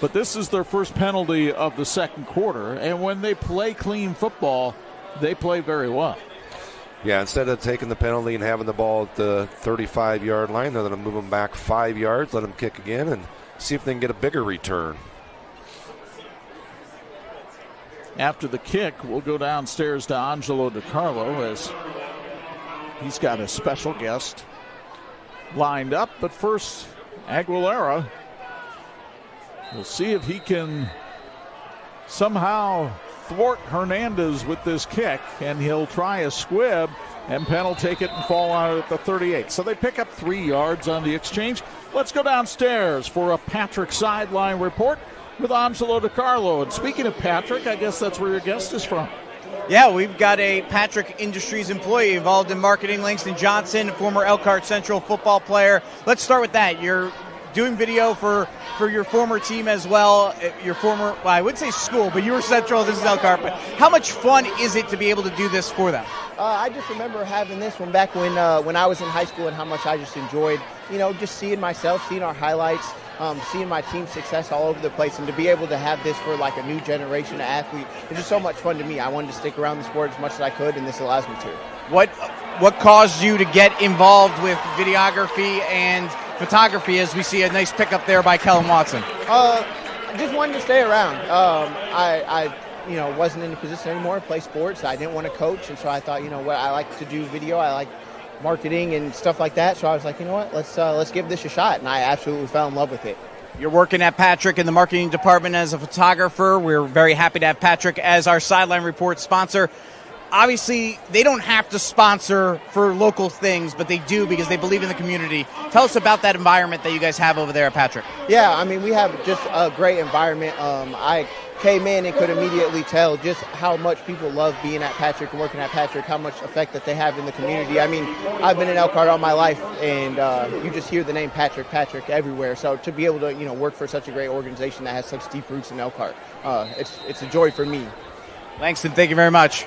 But this is their first penalty of the second quarter, and when they play clean football, they play very well. Yeah, instead of taking the penalty and having the ball at the 35-yard line, they're going to move them back 5 yards, let them kick again, and see if they can get a bigger return. After the kick, we'll go downstairs to Angelo DiCarlo as he's got a special guest lined up. But first, Aguilera. We'll see if he can somehow thwart Hernandez with this kick, and he'll try a squib, and Penn will take it and fall out at the 38. So they pick up 3 yards on the exchange. Let's go downstairs for a Patrick sideline report with Angelo DiCarlo. And speaking of Patrick, I guess that's where your guest is from. Yeah, we've got a Patrick Industries employee involved in marketing, Langston Johnson, former Elkhart Central football player. Let's start with that. You're doing video for your former team as well, your former, well, I would say school, but you were Central, this is Elkhart. But how much fun is it to be able to do this for them? I just remember having this one back when I was in high school, and how much I just enjoyed, just seeing myself, seeing our highlights, seeing my team's success all over the place, and to be able to have this for like a new generation of athlete, it's just so much fun to me. I wanted to stick around the sport as much as I could, and this allows me to. What caused you to get involved with videography and photography, as we see a nice pickup there by Kellen Watson? Just wanted to stay around. I wasn't in a position anymore to play sports. I didn't want to coach, and so I thought, I like to do video. I like marketing and stuff like that. So I was like, let's give this a shot, and I absolutely fell in love with it. You're working at Patrick in the marketing department as a photographer. We're very happy to have Patrick as our Sideline Report sponsor. Obviously, they don't have to sponsor for local things, but they do because they believe in the community. Tell us about that environment that you guys have over there at Patrick. Yeah, we have just a great environment. I came in and could immediately tell just how much people love being at Patrick and working at Patrick, how much effect that they have in the community. I've been in Elkhart all my life, and you just hear the name Patrick everywhere. So to be able to, work for such a great organization that has such deep roots in Elkhart, it's a joy for me. Langston, thank you very much.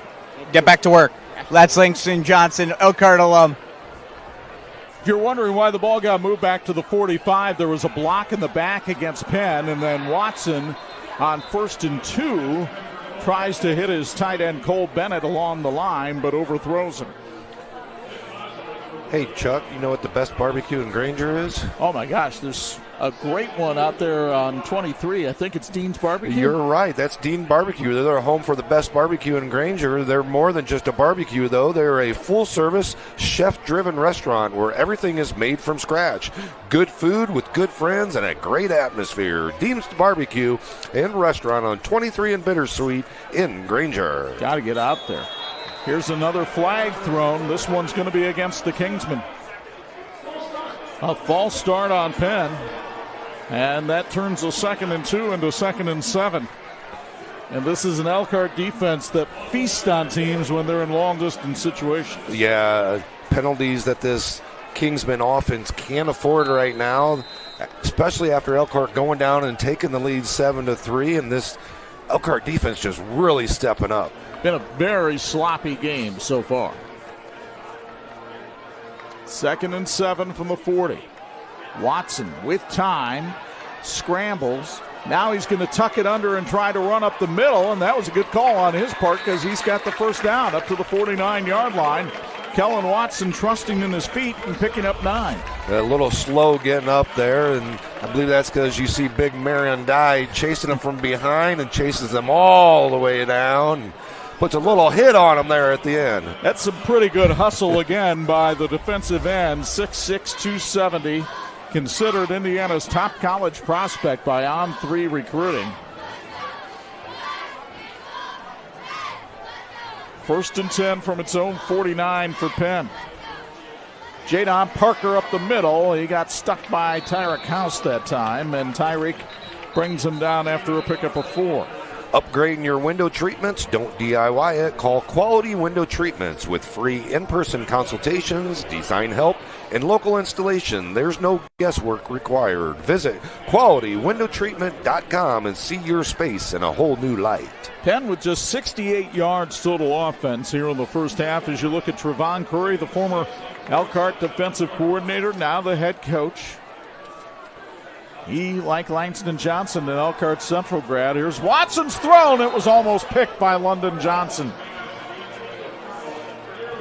Get back to work. That's Langston Johnson, Elkhart alum. If you're wondering why the ball got moved back to the 45, there was a block in the back against Penn, and then Watson on 1st and 2 tries to hit his tight end Cole Bennett along the line, but overthrows him. Hey, Chuck, you know what the best barbecue in Granger is? Oh, my gosh, there's a great one out there on 23. I think it's Dean's Barbecue. You're right. That's Dean Barbecue. They're home for the best barbecue in Granger. They're more than just a barbecue, though. They're a full-service, chef-driven restaurant where everything is made from scratch. Good food with good friends and a great atmosphere. Dean's Barbecue and Restaurant on 23 and Bittersweet in Granger. Got to get out there. Here's another flag thrown. This one's going to be against the Kingsmen. A false start on Penn. And that turns a 2nd and 2 into 2nd and 7. And this is an Elkhart defense that feasts on teams when they're in long-distance situations. Yeah, penalties that this Kingsman offense can't afford right now, especially after Elkhart going down and taking the lead 7-3, and this Elkhart defense just really stepping up. Been a very sloppy game so far. 2nd and 7 from the 40. Watson with time, scrambles. Now he's going to tuck it under and try to run up the middle, and that was a good call on his part because he's got the first down up to the 49-yard line. Kellen Watson trusting in his feet and picking up 9. A little slow getting up there, and I believe that's because you see Big Marion Dye chasing him from behind and chases them all the way down. Puts a little hit on him there at the end. That's some pretty good hustle again by the defensive end, 6'6", 270. Considered Indiana's top college prospect by On3 Recruiting. 1st and 10 from its own 49 for Penn. Jadon Parker up the middle. He got stuck by Tyreek House that time, and Tyreek brings him down after a pickup of 4. Upgrading your window treatments? Don't DIY it. Call Quality Window Treatments with free in-person consultations, design help, and local installation. There's no guesswork required. Visit QualityWindowTreatment.com and see your space in a whole new light. Penn with just 68 yards total offense here in the first half as you look at Trevon Curry, the former Elkhart defensive coordinator, now the head coach. He, like Langston Johnson, an Elkhart Central grad. Here's Watson's thrown. It was almost picked by London Johnson.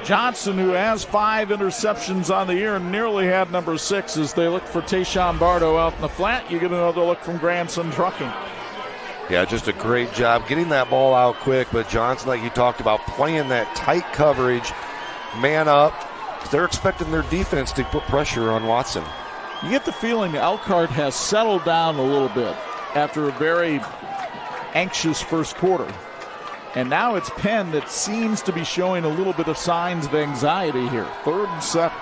Johnson, who has 5 interceptions on the year, nearly had number 6 as they look for Tayshawn Bardo out in the flat. You get another look from Grandson Trucking. Yeah, just a great job getting that ball out quick. But Johnson, like you talked about, playing that tight coverage, man up. They're expecting their defense to put pressure on Watson. You get the feeling Elkhart has settled down a little bit after a very anxious first quarter. And now it's Penn that seems to be showing a little bit of signs of anxiety here. 3rd and 7.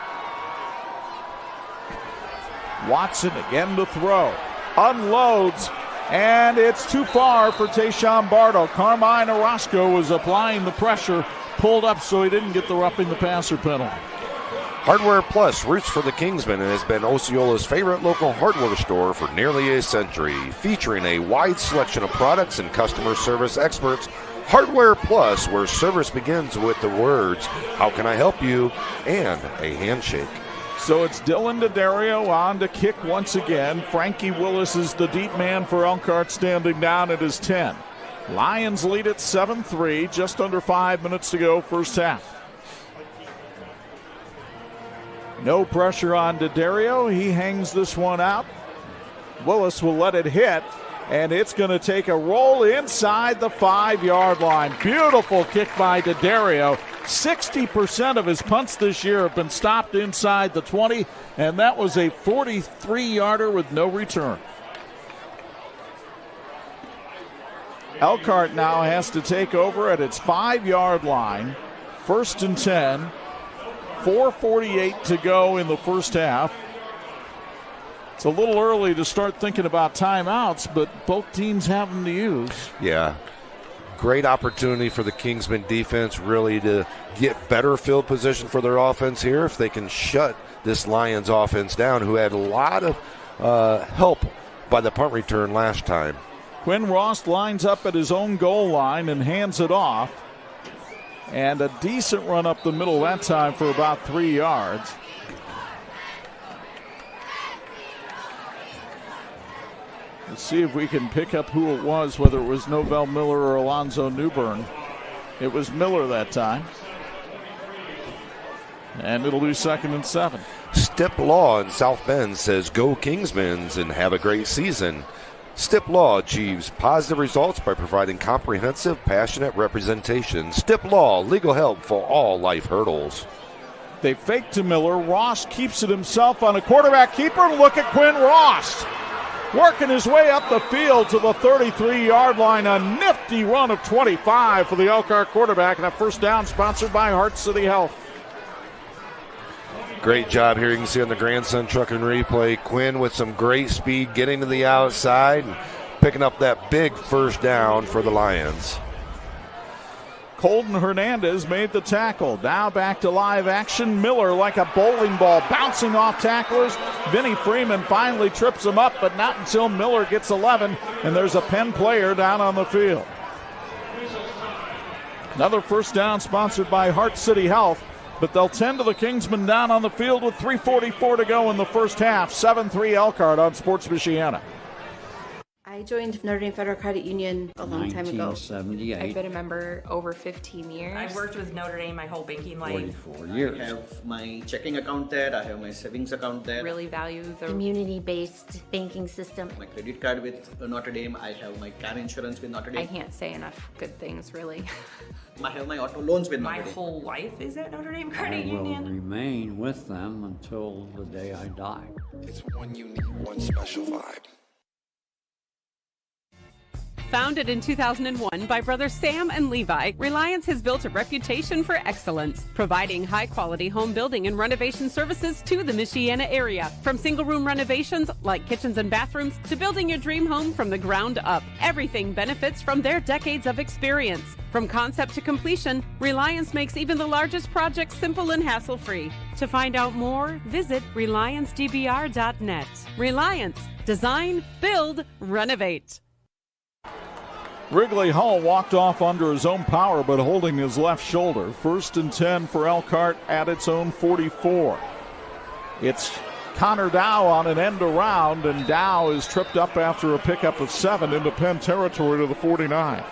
Watson again to throw. Unloads, and it's too far for Tayshawn Bardo. Carmine Orozco was applying the pressure, pulled up so he didn't get the roughing the passer penalty. Hardware Plus roots for the Kingsmen and has been Osceola's favorite local hardware store for nearly a century, featuring a wide selection of products and customer service experts. Hardware Plus, where service begins with the words, "How can I help you?" and a handshake. So it's Dylan D'Addario on to kick once again. Frankie Willis is the deep man for Elkhart, standing down at his 10. Lions lead at 7-3, just under 5 minutes to go, first half. No pressure on D'Addario. He hangs this one out. Willis will let it hit, and it's going to take a roll inside the 5-yard line. Beautiful kick by D'Addario. 60% of his punts this year have been stopped inside the 20, and that was a 43-yarder with no return. Elkhart now has to take over at its 5-yard line. 1st and 10. 4:48 to go in the first half. It's a little early to start thinking about timeouts, but both teams have them to use. Yeah. Great opportunity for the Kingsmen defense really to get better field position for their offense here if they can shut this Lions offense down, who had a lot of help by the punt return last time. Quinn Ross lines up at his own goal line and hands it off. And a decent run up the middle that time for about 3 yards. Let's see if we can pick up who it was, whether it was Novell Miller or Alonzo Newbern. It was Miller that time. And it'll be 2nd and 7. Stip Law in South Bend says, "Go Kingsmen's and have a great season." Stip Law achieves positive results by providing comprehensive, passionate representation. Stip Law, legal help for all life hurdles. They fake to Miller. Ross keeps it himself on a quarterback keeper. Look at Quinn Ross working his way up the field to the 33-yard line. A nifty run of 25 for the Elkhart quarterback, and a first down sponsored by Hart City Health. Great job here. You can see on the grandson trucking replay, Quinn with some great speed getting to the outside and picking up that big first down for the Lions. Colton Hernandez made the tackle. Now back to live action. Miller like a bowling ball bouncing off tacklers. Vinny Freeman finally trips him up, but not until Miller gets 11, and there's a Penn player down on the field. Another first down sponsored by Hart City Health. But they'll tend to the Kingsmen down on the field with 3:44 to go in the first half. 7-3 Elkhart on Sports Michiana. I joined Notre Dame Federal Credit Union a long time ago. 1978. I've been a member over 15 years. I've worked with Notre Dame my whole banking life. 44 years. I have my checking account there. I have my savings account there. Really value the community-based banking system. My credit card with Notre Dame. I have my car insurance with Notre Dame. I can't say enough good things, really. I have my auto loans with Notre Dame. My whole life is at Notre Dame Credit Union. I will Union. remain with them until the day I die. It's one unique, one special vibe. Founded in 2001 by brothers Sam and Levi, Reliance has built a reputation for excellence, providing high-quality home building and renovation services to the Michiana area. From single-room renovations like kitchens and bathrooms to building your dream home from the ground up, everything benefits from their decades of experience. From concept to completion, Reliance makes even the largest projects simple and hassle-free. To find out more, visit RelianceDBR.net. Reliance. Design, build, renovate. Wrigley Hall walked off under his own power, but holding his left shoulder. 1st and 10 for Elkhart at its own 44. It's Connor Dow on an end around, and Dow is tripped up after a pickup of 7 into Penn territory to the 49.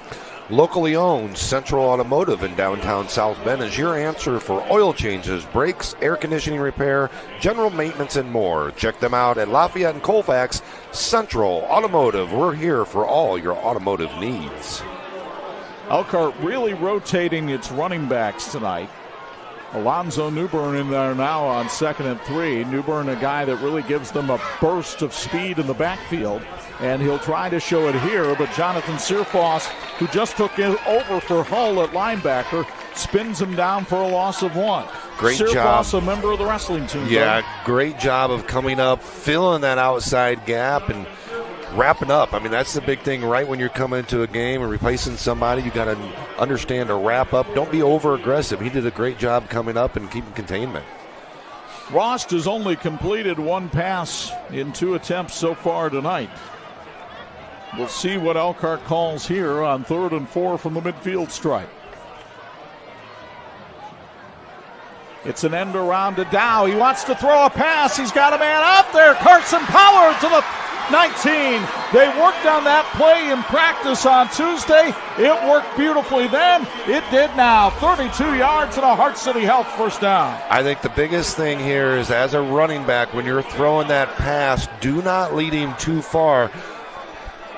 Locally owned, Central Automotive in downtown South Bend is your answer for oil changes, brakes, air conditioning repair, general maintenance, and more. Check them out at Lafayette and Colfax. Central Automotive, we're here for all your automotive needs. Elkhart really rotating its running backs tonight. Alonzo Newbern in there now on 2nd and 3. Newbern, a guy that really gives them a burst of speed in the backfield, and he'll try to show it here, but Jonathan Searfoss, who just took it over for Hull at linebacker, spins him down for a loss of 1. Great Searfoss, job. a member of the wrestling team. Yeah, though. great job of coming up, filling that outside gap, and wrapping up. I mean, that's the big thing right when you're coming into a game and replacing somebody. You got to understand to wrap up. Don't be over aggressive. He did a great job coming up and keeping containment. Rost has only completed one pass in 2 attempts so far tonight. We'll see what Elkhart calls here on 3rd and 4 from the midfield stripe. It's an end around to Dow. He wants to throw a pass. He's got a man out there. Carson Power to the 19. They worked on that play in practice on Tuesday. It worked beautifully then. It did now. 32 yards and a Hart City Health first down. I think the biggest thing here is, as a running back, when you're throwing that pass, do not lead him too far.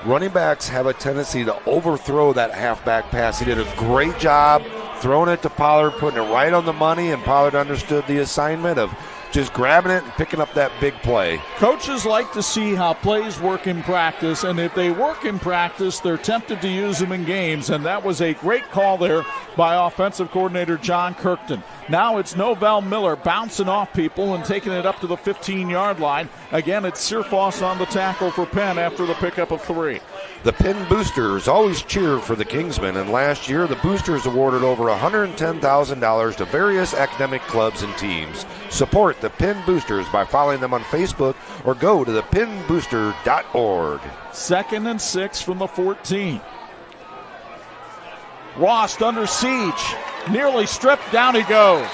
Running backs have a tendency to overthrow that halfback pass. He did a great job throwing it to Pollard, putting it right on the money, and Pollard understood the assignment of just grabbing it and picking up that big play. Coaches like to see how plays work in practice, and if they work in practice, they're tempted to use them in games, and that was a great call there by offensive coordinator John Kirkton. Now it's Novell Miller bouncing off people and taking it up to the 15-yard line. Again, it's Searfoss on the tackle for Penn after the pickup of 3. The Penn Boosters always cheer for the Kingsmen, and last year the Boosters awarded over $110,000 to various academic clubs and teams. Support the Penn Boosters by following them on Facebook or go to thepennbooster.org. 2nd and 6 from the 14. Rost under siege, nearly stripped, down he goes.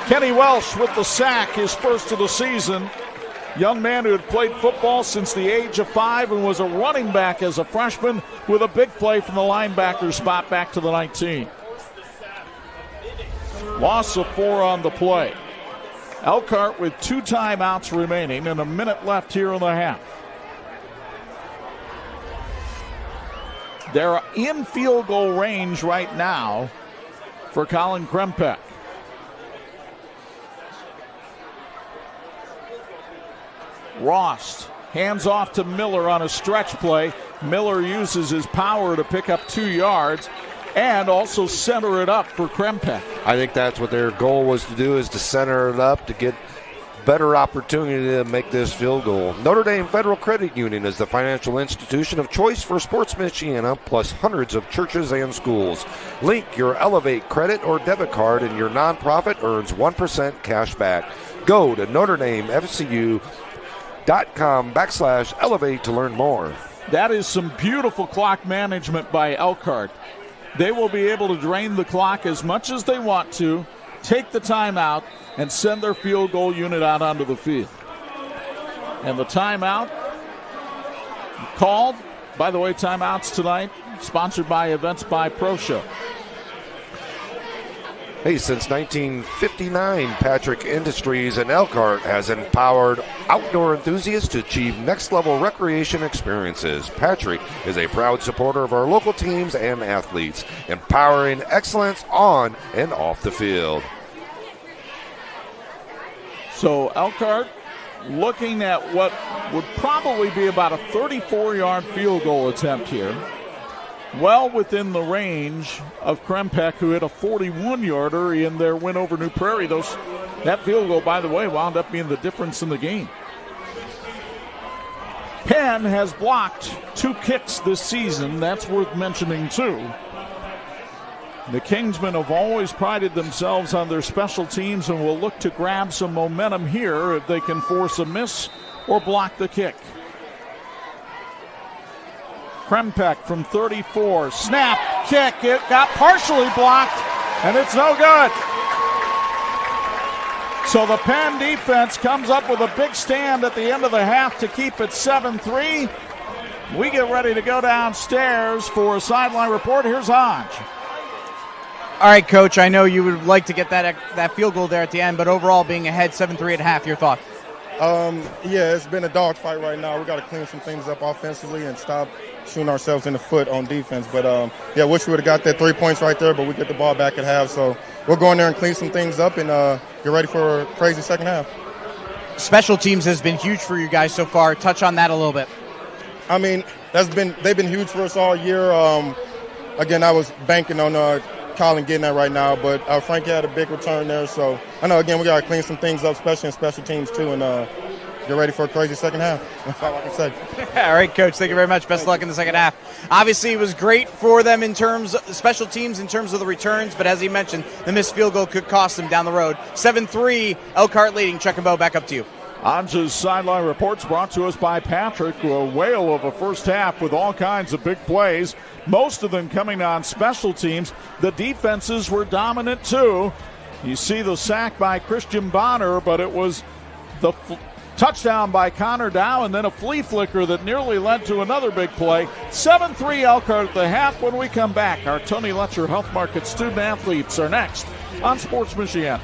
Kenny Welsh with the sack, his first of the season. Young man who had played football since the age of 5 and was a running back as a freshman, with a big play from the linebacker spot back to the 19. Loss of 4 on the play. Elkhart with 2 timeouts remaining and a minute left here in the half. They're in field goal range right now for Colin Krempek. Rost hands off to Miller on a stretch play. Miller uses his power to pick up 2 yards and also center it up for Krempek. I think that's what their goal was to do, is to center it up to get better opportunity to make this field goal. Notre Dame Federal Credit Union is the financial institution of choice for Sports Michiana, plus hundreds of churches and schools. Link your Elevate credit or debit card and your nonprofit earns 1% cash back. Go to NotreDameFCU.com/Elevate to learn more. That is some beautiful clock management by Elkhart. They will be able to drain the clock as much as they want to, take the timeout, and send their field goal unit out onto the field. And the timeout called, by the way, timeouts tonight, sponsored by Events by Pro Show. Hey, since 1959, Patrick Industries in Elkhart has empowered outdoor enthusiasts to achieve next-level recreation experiences. Patrick is a proud supporter of our local teams and athletes, empowering excellence on and off the field. So Elkhart looking at what would probably be about a 34-yard field goal attempt here. Well within the range of Krempek, who hit a 41-yarder in their win over New Prairie. That field goal, by the way, wound up being the difference in the game. Penn has blocked 2 kicks this season. That's worth mentioning, too. The Kingsmen have always prided themselves on their special teams and will look to grab some momentum here if they can force a miss or block the kick. Krempek from 34, snap, kick, it got partially blocked, and it's no good. So the Penn defense comes up with a big stand at the end of the half to keep it 7-3. We get ready to go downstairs for a sideline report. Here's Hodge. All right, Coach, I know you would like to get that field goal there at the end, but overall being ahead 7-3 at half, your thoughts? Yeah, it's been a dogfight right now. We got to clean some things up offensively and stop shooting ourselves in the foot on defense. But, yeah, wish we would have got that 3 points right there, but we get the ball back at half. So we'll go in there and clean some things up and get ready for a crazy second half. Special teams has been huge for you guys so far. Touch on that a little bit. I mean, they've been huge for us all year. Again, I was banking on Colin getting that right now, but Frankie had a big return there. So I know, again, we got to clean some things up, especially in special teams, too, and get ready for a crazy second half. That's all I can say. All right, Coach. Thank you very much. Best of luck in the second half. Obviously, it was great for them in terms of special teams, in terms of the returns, but as he mentioned, the missed field goal could cost them down the road. 7-3, Elkhart leading. Chuck and Bo, back up to you. On to sideline reports brought to us by Patrick. A whale of a first half with all kinds of big plays, most of them coming on special teams. The defenses were dominant too. You see the sack by Christian Bonner, but it was the touchdown by Connor Dow and then a flea flicker that nearly led to another big play. 7-3 Elkhart at the half. When we come back, our Tony Letcher Health Market student athletes are next on Sports Michigan.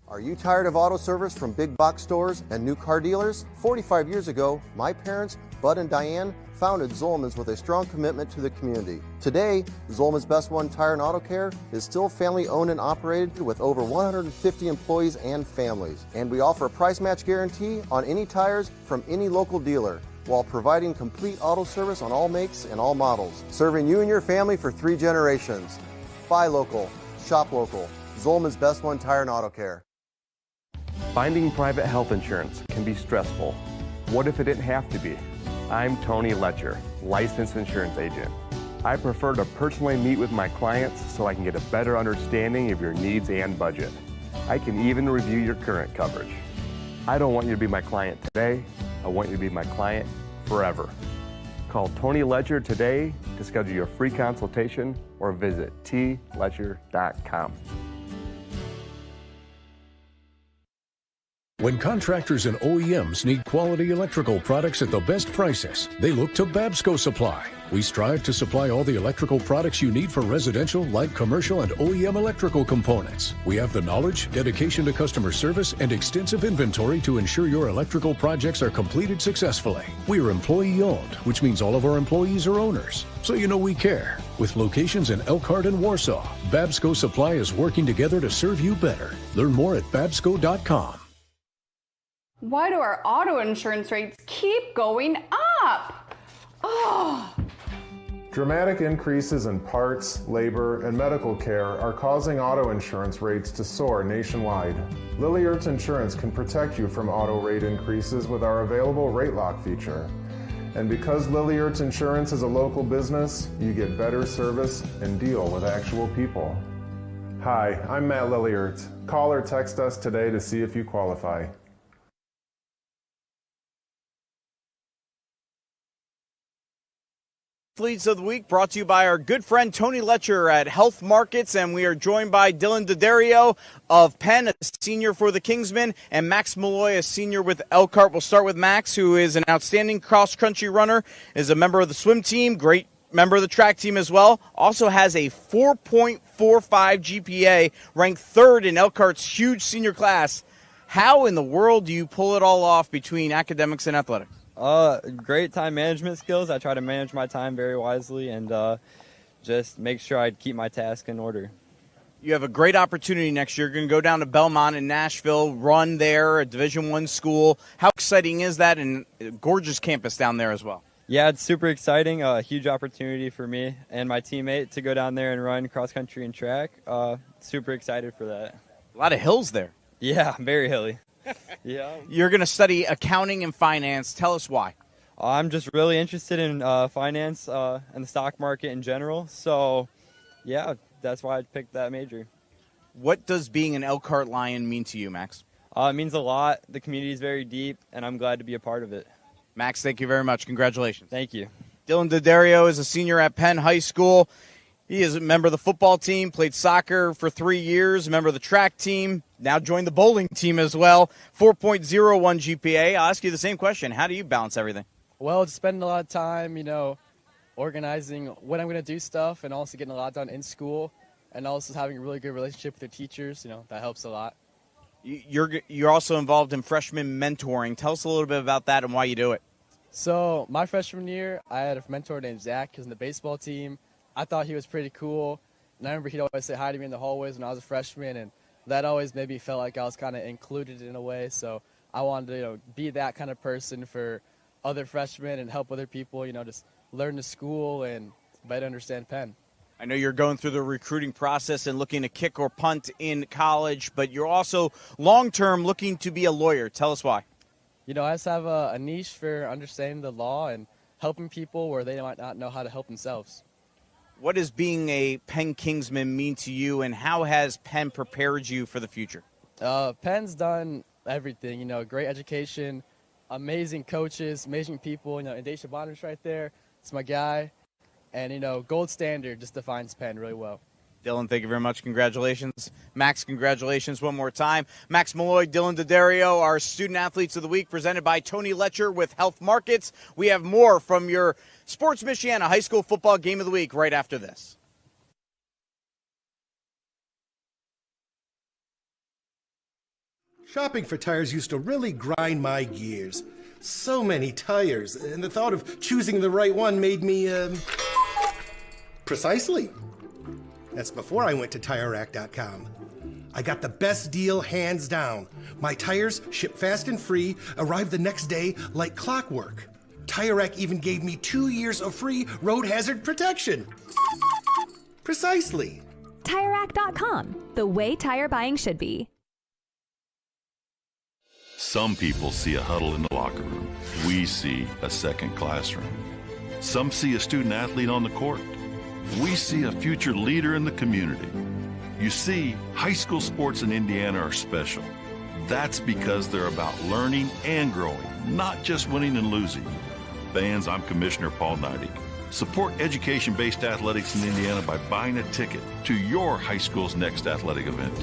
Are you tired of auto service from big box stores and new car dealers? 45 years ago, my parents, Bud and Diane, founded Zolman's with a strong commitment to the community. Today, Zolman's Best One Tire and Auto Care is still family owned and operated with over 150 employees and families. And we offer a price match guarantee on any tires from any local dealer, while providing complete auto service on all makes and all models. Serving you and your family for 3 generations. Buy local, shop local. Zolman's Best One Tire and Auto Care. Finding private health insurance can be stressful. What if it didn't have to be? I'm Tony Letcher, licensed insurance agent. I prefer to personally meet with my clients so I can get a better understanding of your needs and budget. I can even review your current coverage. I don't want you to be my client today. I want you to be my client forever. Call Tony Letcher today to schedule your free consultation or visit tletcher.com. When contractors and OEMs need quality electrical products at the best prices, they look to Babsco Supply. We strive to supply all the electrical products you need for residential, light commercial, and OEM electrical components. We have the knowledge, dedication to customer service, and extensive inventory to ensure your electrical projects are completed successfully. We are employee-owned, which means all of our employees are owners. So you know we care. With locations in Elkhart and Warsaw, Babsco Supply is working together to serve you better. Learn more at babsco.com. Why do our auto insurance rates keep going up? Oh. Dramatic increases in parts, labor, and medical care are causing auto insurance rates to soar nationwide. Lilliard's Insurance can protect you from auto rate increases with our available rate lock feature. And because Lilliard's Insurance is a local business, you get better service and deal with actual people. Hi, I'm Matt Lilliard. Call or text us today to see if you qualify. Athletes of the Week brought to you by our good friend Tony Letcher at Health Markets, and we are joined by Dylan D'Addario of Penn, a senior for the Kingsmen, and Max Malloy, a senior with Elkhart. We'll start with Max, who is an outstanding cross-country runner, is a member of the swim team, great member of the track team as well, also has a 4.45 GPA, ranked 3rd in Elkhart's huge senior class. How in the world do you pull it all off between academics and athletics? Great time management skills. I try to manage my time very wisely and just make sure I keep my task in order. You have a great opportunity next year. You're going to go down to Belmont in Nashville, run there, a Division I school. How exciting is that? And a gorgeous campus down there as well. Yeah, it's super exciting. A huge opportunity for me and my teammate to go down there and run cross country and track. Super excited for that. A lot of hills there. Yeah, very hilly. Yeah. You're going to study accounting and finance. Tell us why. I'm just really interested in finance and the stock market in general. So, yeah, that's why I picked that major. What does being an Elkhart Lion mean to you, Max? It means a lot. The community is very deep, and I'm glad to be a part of it. Max, thank you very much. Congratulations. Thank you. Dylan D'Addario is a senior at Penn High School. He is a member of the football team, played soccer for 3 years, a member of the track team, now joined the bowling team as well. 4.01 GPA. I'll ask you the same question. How do you balance everything? Well, just spending a lot of time, organizing when I'm going to do stuff and also getting a lot done in school and also having a really good relationship with your teachers. That helps a lot. You're also involved in freshman mentoring. Tell us a little bit about that and why you do it. So my freshman year, I had a mentor named Zach. He was in the baseball team. I thought he was pretty cool, and I remember he'd always say hi to me in the hallways when I was a freshman, and that always made me feel like I was kind of included in a way. So I wanted to be that kind of person for other freshmen and help other people, just learn the school and better understand Penn. I know you're going through the recruiting process and looking to kick or punt in college, but you're also long-term looking to be a lawyer. Tell us why. You know, I just have a niche for understanding the law and helping people where they might not know how to help themselves. What does being a Penn Kingsman mean to you, and how has Penn prepared you for the future? Penn's done everything, you know, great education, amazing coaches, amazing people. You know, and Dave Shabana's right there. It's my guy. And, you know, gold standard just defines Penn really well. Dylan, thank you very much. Congratulations. Max, congratulations one more time. Max Malloy, Dylan Daddario, our Student Athletes of the Week, presented by Tony Letcher with Health Markets. We have more from your Sports Michiana High School Football Game of the Week right after this. Shopping for tires used to really grind my gears. So many tires, and the thought of choosing the right one made me, precisely. That's before I went to TireRack.com. I got the best deal hands down. My tires ship fast and free, arrive the next day like clockwork. Tire Rack even gave me 2 years of free road hazard protection. Precisely. TireRack.com, the way tire buying should be. Some people see a huddle in the locker room. We see a second classroom. Some see a student athlete on the court. We see a future leader in the community. You see, high school sports in Indiana are special. That's because they're about learning and growing, not just winning and losing. Fans, I'm Commissioner Paul Neidig. Support education-based athletics in Indiana by buying a ticket to your high school's next athletic event.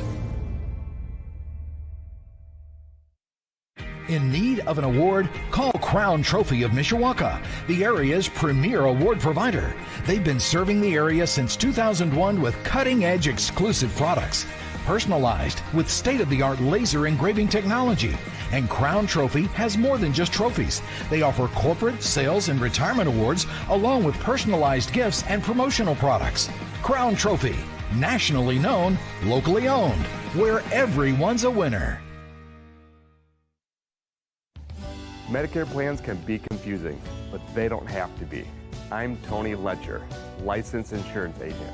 In need of an award? Call Crown Trophy of Mishawaka, the area's premier award provider. They've been serving the area since 2001 with cutting-edge exclusive products, personalized with state-of-the-art laser engraving technology. And Crown Trophy has more than just trophies. They offer corporate, sales, and retirement awards, along with personalized gifts and promotional products. Crown Trophy, nationally known, locally owned, where everyone's a winner. Medicare plans can be confusing, but they don't have to be. I'm Tony Letcher, licensed insurance agent.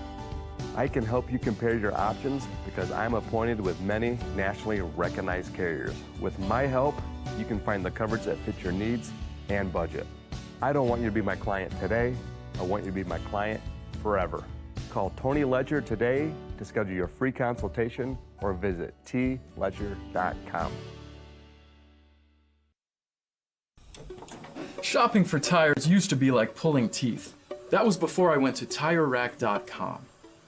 I can help you compare your options because I'm appointed with many nationally recognized carriers. With my help, you can find the coverage that fits your needs and budget. I don't want you to be my client today. I want you to be my client forever. Call Tony Letcher today to schedule your free consultation or visit tletcher.com. Shopping for tires used to be like pulling teeth. That was before I went to TireRack.com.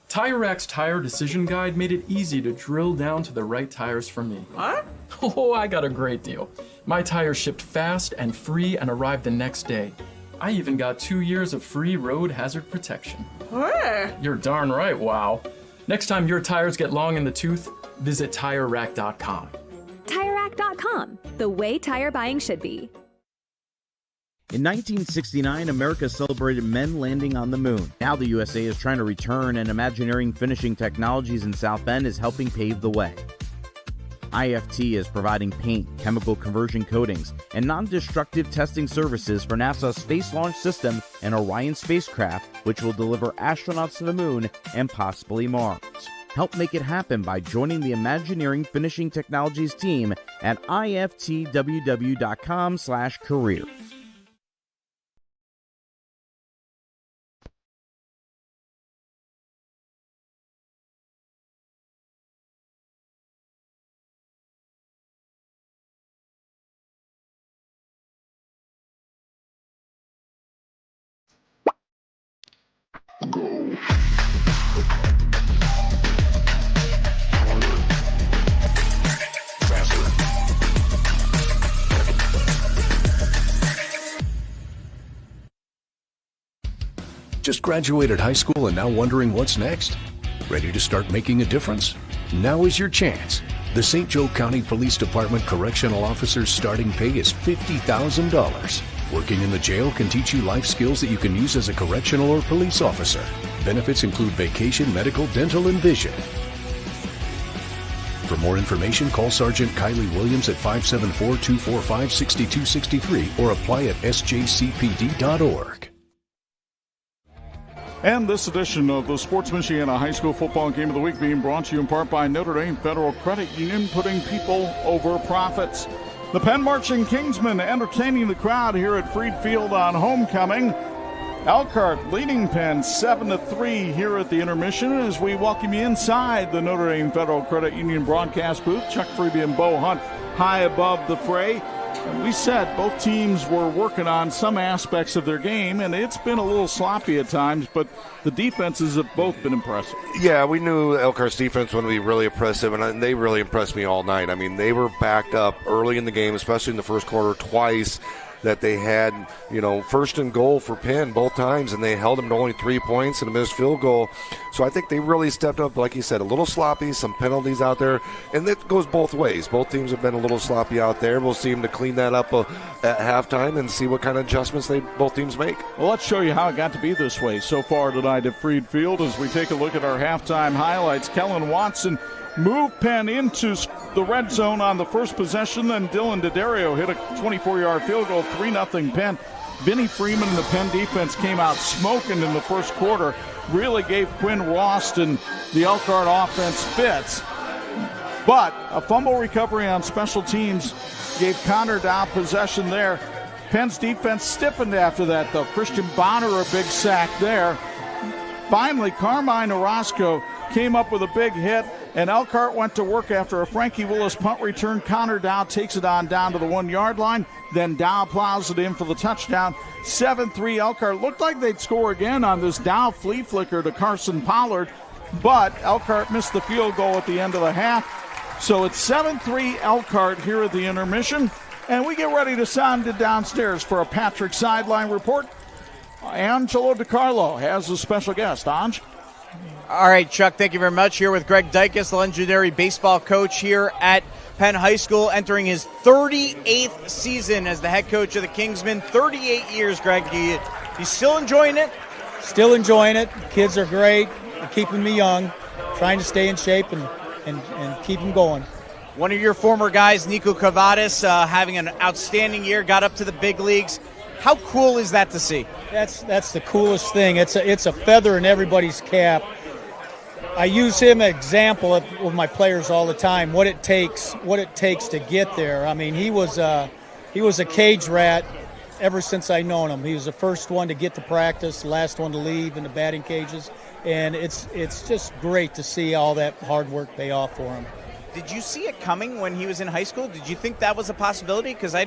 TireRack's Tire Decision Guide made it easy to drill down to the right tires for me. What? Oh, I got a great deal. My tires shipped fast and free and arrived the next day. I even got 2 years of free road hazard protection. Where? You're darn right, wow. Next time your tires get long in the tooth, visit TireRack.com. TireRack.com, the way tire buying should be. In 1969, America celebrated men landing on the moon. Now the USA is trying to return, and Imagineering Finishing Technologies in South Bend is helping pave the way. IFT is providing paint, chemical conversion coatings, and non-destructive testing services for NASA's Space Launch System and Orion spacecraft, which will deliver astronauts to the moon and possibly Mars. Help make it happen by joining the Imagineering Finishing Technologies team at iftww.com/careers. Just graduated high school and now wondering what's next? Ready to start making a difference? Now is your chance. The St. Joe County Police Department Correctional Officer's starting pay is $50,000. Working in the jail can teach you life skills that you can use as a correctional or police officer. Benefits include vacation, medical, dental, and vision. For more information, call Sergeant Kylie Williams at 574-245-6263 or apply at sjcpd.org. And this edition of the Sports Michiana High School Football Game of the Week being brought to you in part by Notre Dame Federal Credit Union, putting people over profits. The Penn Marching Kingsmen entertaining the crowd here at Freed Field on homecoming. Elkhart leading Penn 7-3 here at the intermission as we welcome you inside the Notre Dame Federal Credit Union broadcast booth. Chuck Freeby and Bo Hunt high above the fray. And we said both teams were working on some aspects of their game, and it's been a little sloppy at times, but the defenses have both been impressive. Yeah, we knew Elkhart's defense would be really impressive, and they really impressed me all night. I mean, they were backed up early in the game, especially in the first quarter twice, that they had, first and goal for Penn both times, and they held them to only 3 points and a missed field goal. So I think they really stepped up, like you said, a little sloppy, some penalties out there, and that goes both ways. Both teams have been a little sloppy out there. We'll see them to clean that up at halftime and see what kind of adjustments both teams make. Well, let's show you how it got to be this way so far tonight at Freed Field as we take a look at our halftime highlights. Kellen Watson moved Penn into the red zone on the first possession, then Dylan D'Addario hit a 24-yard field goal, 3-0 Penn. Vinnie Freeman and the Penn defense came out smoking in the first quarter, really gave Quinn Rost and the Elkhart offense fits. But a fumble recovery on special teams gave Connor Dow possession there. Penn's defense stiffened after that, though. Christian Bonner a big sack there. Finally, Carmine Orozco came up with a big hit, and Elkhart went to work after a Frankie Willis punt return. Connor Dow takes it on down to the 1 yard line. Then Dow plows it in for the touchdown. 7-3 Elkhart. Looked like they'd score again on this Dow flea flicker to Carson Pollard, but Elkhart missed the field goal at the end of the half. So it's 7-3 Elkhart here at the intermission, and we get ready to send it downstairs for a Patrick Sideline report. Angelo DiCarlo has a special guest. Ange? All right, Chuck, thank you very much. Here with Greg Dykes, the legendary baseball coach here at Penn High School, entering his 38th season as the head coach of the Kingsmen. 38 years, Greg. You still enjoying it? Still enjoying it. Kids are great. They're keeping me young, trying to stay in shape and keep them going. One of your former guys, Nico Cavadis, having an outstanding year, got up to the big leagues. How cool is that to see? That's the coolest thing. It's a feather in everybody's cap. I use him as an example with my players all the time. What it takes to get there. I mean, he was a cage rat ever since I known him. He was the first one to get to practice, the last one to leave in the batting cages, and it's just great to see all that hard work pay off for him. Did you see it coming when he was in high school? Did you think that was a possibility? Because I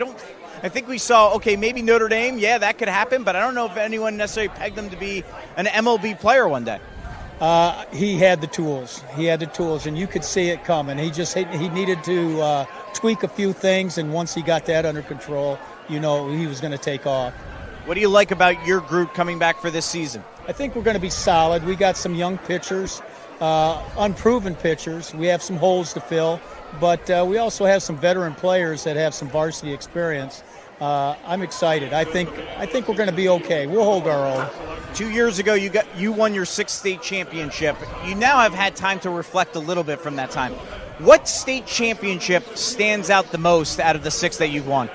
think we saw, okay, maybe Notre Dame, yeah, that could happen, but I don't know if anyone necessarily pegged him to be an MLB player one day. He had the tools. And you could see it coming. He needed to tweak a few things, and once he got that under control, he was going to take off. What do you like about your group coming back for this season? I think we're going to be solid. We got some young pitchers, unproven pitchers. We have some holes to fill, but we also have some veteran players that have some varsity experience. I'm excited. I think we're going to be okay. We'll hold our own. 2 years ago, you won your 6th state championship. You now have had time to reflect a little bit from that time. What state championship stands out the most out of the 6 that you've won?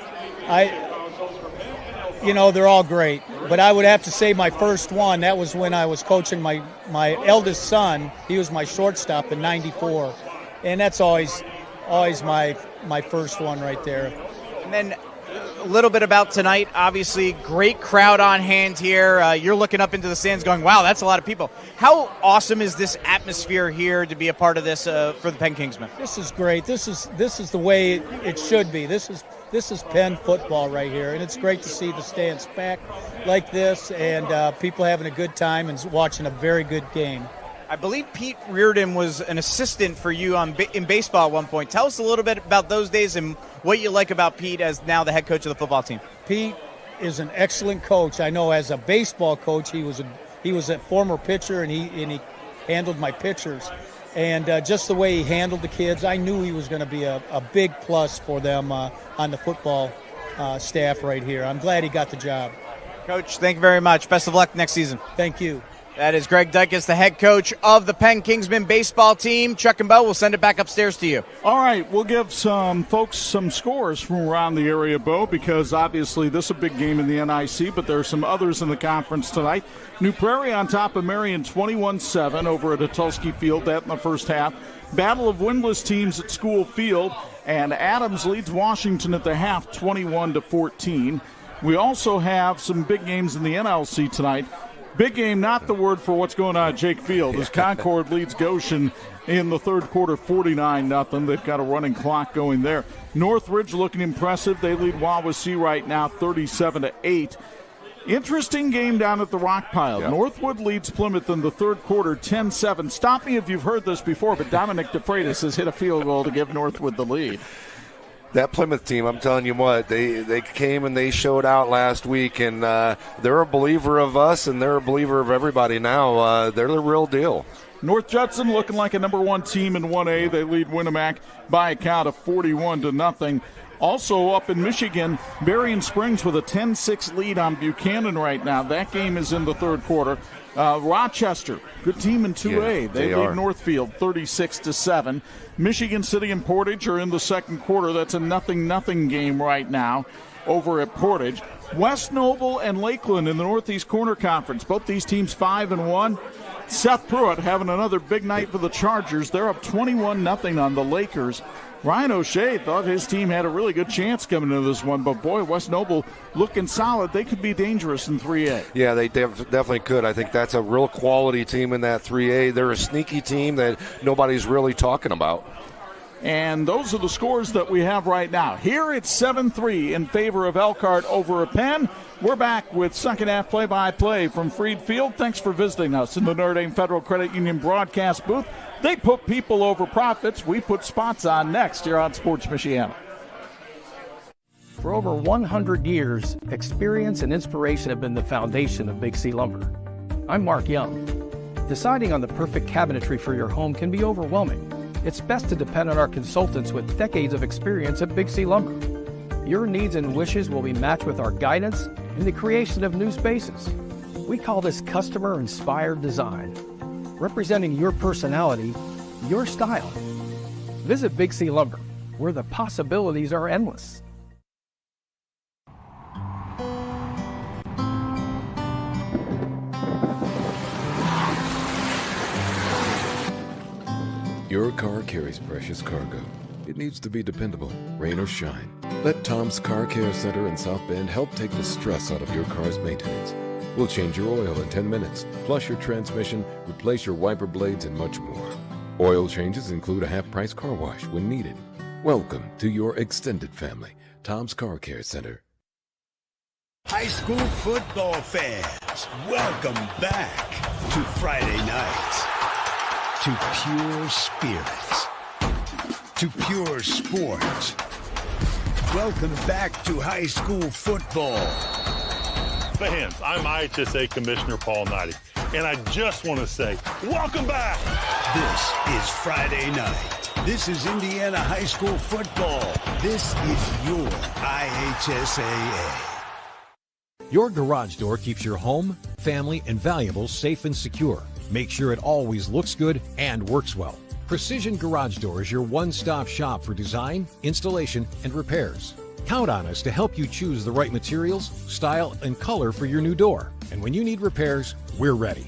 They're all great, but I would have to say my first one, that was when I was coaching my eldest son. He was my shortstop in '94, and that's always my first one right there. And then a little bit about tonight. Obviously, great crowd on hand here. You're looking up into the stands going, wow, that's a lot of people. How awesome is this atmosphere here to be a part of this for the Penn Kingsmen? This is great. This is the way it should be. This is Penn football right here, and it's great to see the stands packed like this and people having a good time and watching a very good game. I believe Pete Reardon was an assistant for you in baseball at one point. Tell us a little bit about those days and what you like about Pete as now the head coach of the football team. Pete is an excellent coach. I know as a baseball coach, he was a former pitcher, and he handled my pitchers. And just the way he handled the kids, I knew he was going to be a big plus for them on the football staff right here. I'm glad he got the job. Coach, thank you very much. Best of luck next season. Thank you. That is Greg Dykes, the head coach of the Penn Kingsmen baseball team. Chuck and Bo, we'll send it back upstairs to you. All right, we'll give some folks some scores from around the area, Bo, because obviously this is a big game in the NIC, but there are some others in the conference tonight. New Prairie on top of Marion 21-7 over at Atulski Field, that in the first half. Battle of winless teams at School Field, and Adams leads Washington at the half 21-14. We also have some big games in the NLC tonight. Big game, not the word for what's going on at Jake Field, as Concord leads Goshen in the third quarter 49-0. They've got a running clock going there. Northridge looking impressive. They lead Wawasee right now 37-8. Interesting game down at the Rock Pile. Yep. Northwood leads Plymouth in the third quarter 10-7. Stop me if you've heard this before, but Dominic DeFreitas has hit a field goal to give Northwood the lead. That Plymouth team, I'm telling you what, they came and they showed out last week, and they're a believer of us, and they're a believer of everybody now. They're the real deal. North Judson looking like a number one team in 1A. They lead Winnemac by a count of 41-0. Also up in Michigan, Berrien Springs with a 10-6 lead on Buchanan right now. That game is in the third quarter. Rochester, good team in 2A. Yeah, they lead Northfield 36-7. Michigan City and Portage are in the second quarter. That's a 0-0 game right now over at Portage. West Noble and Lakeland in the Northeast Corner Conference. Both these teams 5-1. Seth Pruitt having another big night for the Chargers. They're up 21-0 on the Lakers. Ryan O'Shea thought his team had a really good chance coming into this one, but boy, West Noble looking solid. They could be dangerous in 3A. Yeah, they definitely could. I think that's a real quality team in that 3A. They're a sneaky team that nobody's really talking about. And those are the scores that we have right now. Here it's 7-3 in favor of Elkhart over at Penn. We're back with second half play-by-play from Freed Field. Thanks for visiting us in the Notre Dame Federal Credit Union broadcast booth. They put people over profits. We put spots on next here on Sports Michiana. For over 100 years, experience and inspiration have been the foundation of Big C Lumber. I'm Mark Young. Deciding on the perfect cabinetry for your home can be overwhelming. It's best to depend on our consultants with decades of experience at Big C Lumber. Your needs and wishes will be matched with our guidance in the creation of new spaces. We call this customer-inspired design, representing your personality, your style. Visit Big C Lumber, where the possibilities are endless. Your car carries precious cargo. It needs to be dependable, rain or shine. Let Tom's Car Care Center in South Bend help take the stress out of your car's maintenance. We'll change your oil in 10 minutes, flush your transmission, replace your wiper blades, and much more. Oil changes include a half-price car wash when needed. Welcome to your extended family, Tom's Car Care Center. High school football fans, welcome back to Friday nights. To pure spirits, to pure sports. Welcome back to high school football. Fans, I'm IHSA Commissioner Paul Knighty, and I just want to say, welcome back. This is Friday night. This is Indiana high school football. This is your IHSAA. Your garage door keeps your home, family, and valuables safe and secure. Make sure it always looks good and works well. Precision Garage Door is your one-stop shop for design, installation, and repairs. Count on us to help you choose the right materials, style, and color for your new door. And when you need repairs, we're ready.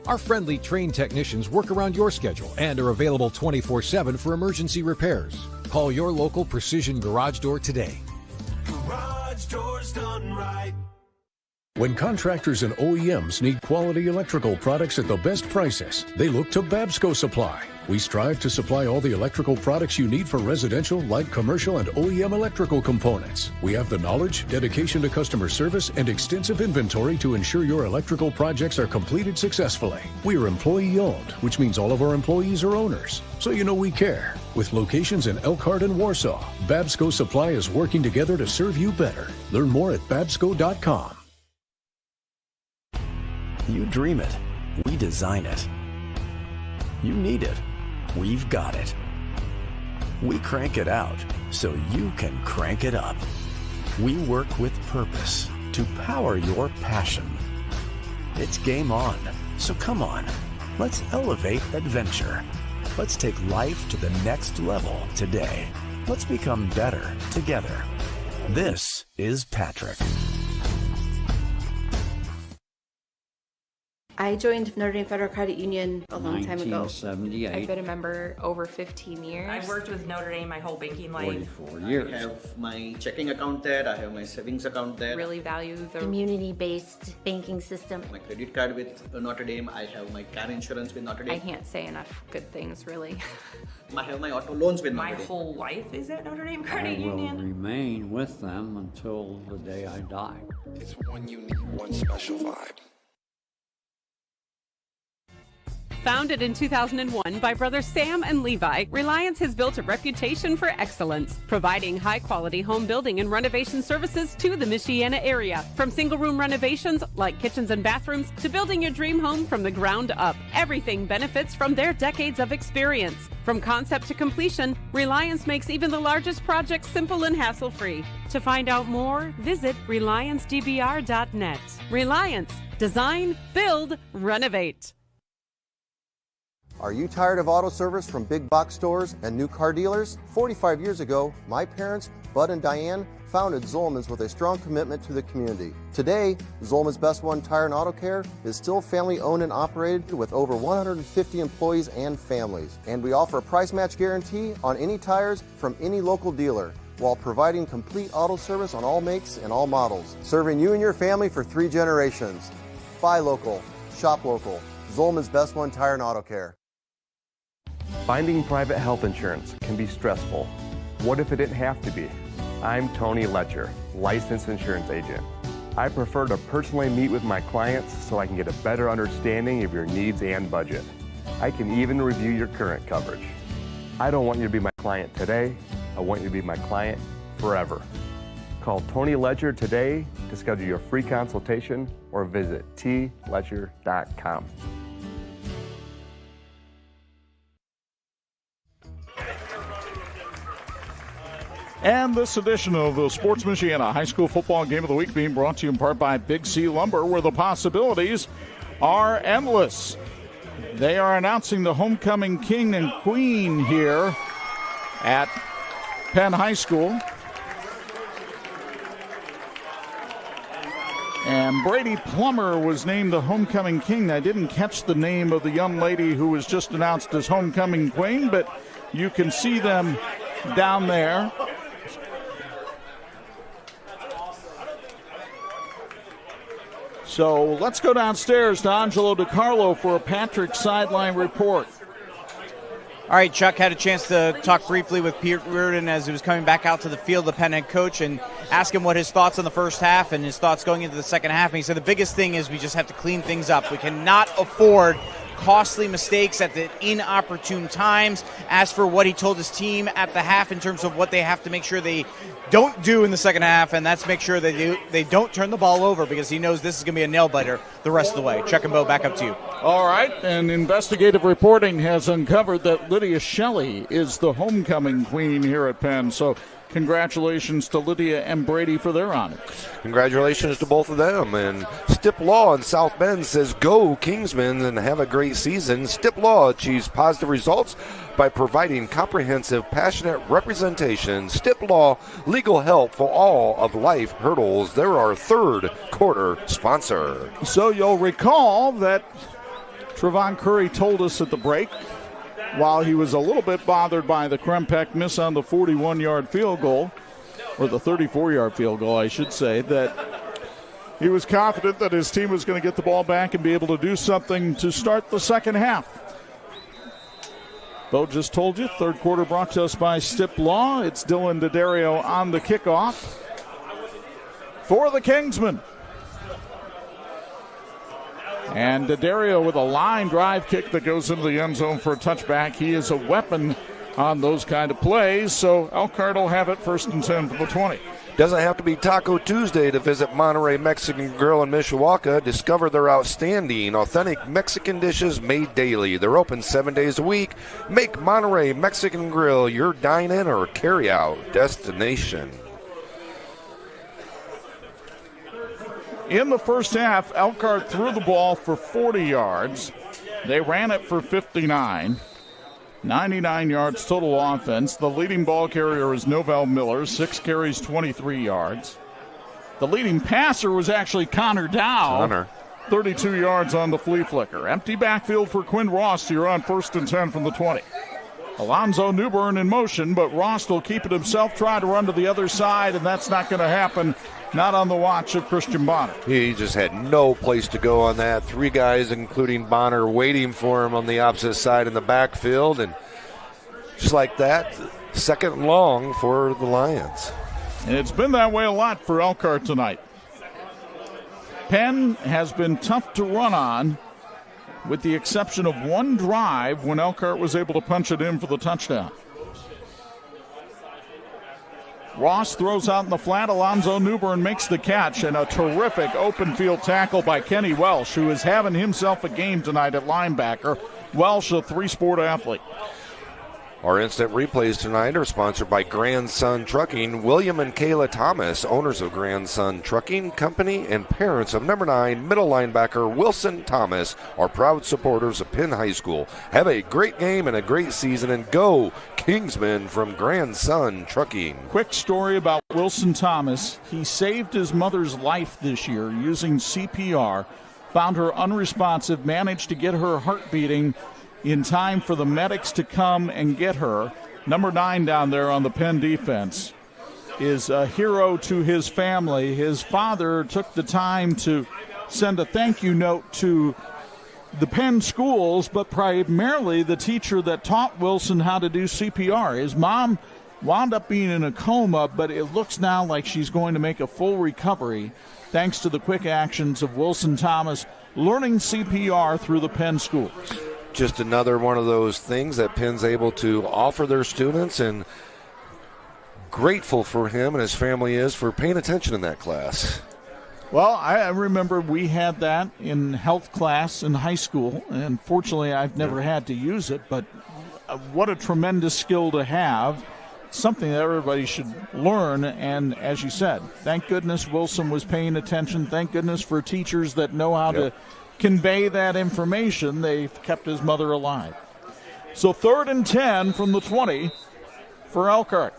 Our friendly trained technicians work around your schedule and are available 24/7 for emergency repairs. Call your local Precision Garage Door today. Garage doors done right. When contractors and OEMs need quality electrical products at the best prices, they look to Babsco Supply. We strive to supply all the electrical products you need for residential, light commercial, and OEM electrical components. We have the knowledge, dedication to customer service, and extensive inventory to ensure your electrical projects are completed successfully. We are employee-owned, which means all of our employees are owners, so you know we care. With locations in Elkhart and Warsaw, Babsco Supply is working together to serve you better. Learn more at babsco.com. You dream it, we design it. You need it, we've got it. We crank it out so you can crank it up. We work with purpose to power your passion. It's game on So come on, let's elevate adventure. Let's take life to the next level today. Let's become better together. This is Patrick. I joined Notre Dame Federal Credit Union a long time ago. 1978. I've been a member over 15 years. I've worked with Notre Dame my whole banking life. 44 years. I have my checking account there, I have my savings account there. Really value the community-based banking system. My credit card with Notre Dame, I have my car insurance with Notre Dame. I can't say enough good things, really. I have my auto loans with Notre Dame. My whole life is at Notre Dame I Credit will Union. remain with them until the day I die. It's one unique, one special vibe. Founded in 2001 by brothers Sam and Levi, Reliance has built a reputation for excellence, providing high-quality home building and renovation services to the Michiana area. From single-room renovations like kitchens and bathrooms to building your dream home from the ground up, everything benefits from their decades of experience. From concept to completion, Reliance makes even the largest projects simple and hassle-free. To find out more, visit RelianceDBR.net. Reliance. Design, build, renovate. Are you tired of auto service from big box stores and new car dealers? 45 years ago, my parents, Bud and Diane, founded Zolman's with a strong commitment to the community. Today, Zolman's Best One Tire and Auto Care is still family owned and operated with over 150 employees and families. And we offer a price match guarantee on any tires from any local dealer, while providing complete auto service on all makes and all models. Serving you and your family for 3 generations. Buy local, shop local. Zolman's Best One Tire and Auto Care. Finding private health insurance can be stressful. What if it didn't have to be? I'm Tony Letcher, licensed insurance agent. I prefer to personally meet with my clients so I can get a better understanding of your needs and budget. I can even review your current coverage. I don't want you to be my client today. I want you to be my client forever. Call Tony Letcher today to schedule your free consultation or visit tletcher.com. And this edition of the Sports Michiana High School Football Game of the Week being brought to you in part by Big C Lumber, where the possibilities are endless. They are announcing the homecoming king and queen here at Penn High School. And Brady Plummer was named the homecoming king. I didn't catch the name of the young lady who was just announced as homecoming queen, but you can see them down there. So let's go downstairs to Angelo DiCarlo for a Patrick sideline report. All right, Chuck had a chance to talk briefly with Pete Reardon as he was coming back out to the field, the Penn head coach, and ask him what his thoughts on the first half and his thoughts going into the second half. And he said the biggest thing is we just have to clean things up. We cannot afford costly mistakes at the inopportune times. As for what he told his team at the half in terms of what they have to make sure they don't do in the second half, and that's make sure they don't turn the ball over, because he knows this is going to be a nail-biter the rest of the way. Chuck and Bo, back up to you. All right, and investigative reporting has uncovered that Lydia Shelley is the homecoming queen here at Penn. So congratulations to Lydia and Brady for their honor. Congratulations to both of them. And Stip Law in South Bend says, go Kingsmen and have a great season. Stip Law achieves positive results by providing comprehensive, passionate representation. Stip Law, legal help for all of life hurdles. They're our third quarter sponsor. So you'll recall that Trevon Curry told us at the break, while he was a little bit bothered by the Krempek miss on the 41-yard field goal, or the 34-yard field goal, I should say, that he was confident that his team was going to get the ball back and be able to do something to start the second half. Bo just told you, third quarter brought to us by Stip Law. It's Dylan D'Addario on the kickoff for the Kingsmen. And D'Addario with a line drive kick that goes into the end zone for a touchback. He is a weapon on those kind of plays, so Elkhart will have it first and 10 for the 20. Doesn't have to be Taco Tuesday to visit Monterey Mexican Grill in Mishawaka. Discover their outstanding, authentic Mexican dishes made daily. They're open 7 days a week. Make Monterey Mexican Grill your dine-in or carry-out destination. In the first half, Elkhart threw the ball for 40 yards. They ran it for 59. 99 yards total offense. The leading ball carrier is Novell Miller, 6 carries, 23 yards. The leading passer was actually Connor Dow. 32 yards on the flea flicker. Empty backfield for Quinn Rost here on 1st and 10 from the 20. Alonzo Newbern in motion, but Rost will keep it himself, try to run to the other side, and that's not going to happen. Not on the watch of Christian Bonner. He just had no place to go on that. 3 guys, including Bonner, waiting for him on the opposite side in the backfield. And just like that, 2nd and long for the Lions. And it's been that way a lot for Elkhart tonight. Penn has been tough to run on, with the exception of one drive when Elkhart was able to punch it in for the touchdown. Ross throws out in the flat. Alonzo Newbern makes the catch, and a terrific open field tackle by Kenny Welsh, who is having himself a game tonight at linebacker. Welsh, a 3-sport athlete. Our instant replays tonight are sponsored by Grandson Trucking. William and Kayla Thomas, owners of Grandson Trucking Company and parents of number 9 middle linebacker Wilson Thomas, are proud supporters of Penn High School. Have a great game and a great season, and go Kingsmen from Grandson Trucking. Quick story about Wilson Thomas. He saved his mother's life this year using CPR, found her unresponsive, managed to get her heart beating in time for the medics to come and get her. Number 9 down there on the Penn defense is a hero to his family. His father took the time to send a thank you note to the Penn schools, but primarily the teacher that taught Wilson how to do CPR. His mom wound up being in a coma, but it looks now like she's going to make a full recovery thanks to the quick actions of Wilson Thomas learning CPR through the Penn schools. Just another one of those things that Penn's able to offer their students, and grateful for him and his family is for paying attention in that class. Well, I remember we had that in health class in high school, and fortunately I've never had to use it, but what a tremendous skill to have, something that everybody should learn. And as you said, thank goodness Wilson was paying attention. Thank goodness for teachers that know how to convey that information. They've kept his mother alive. So 3rd and 10 from the 20 for Elkhart.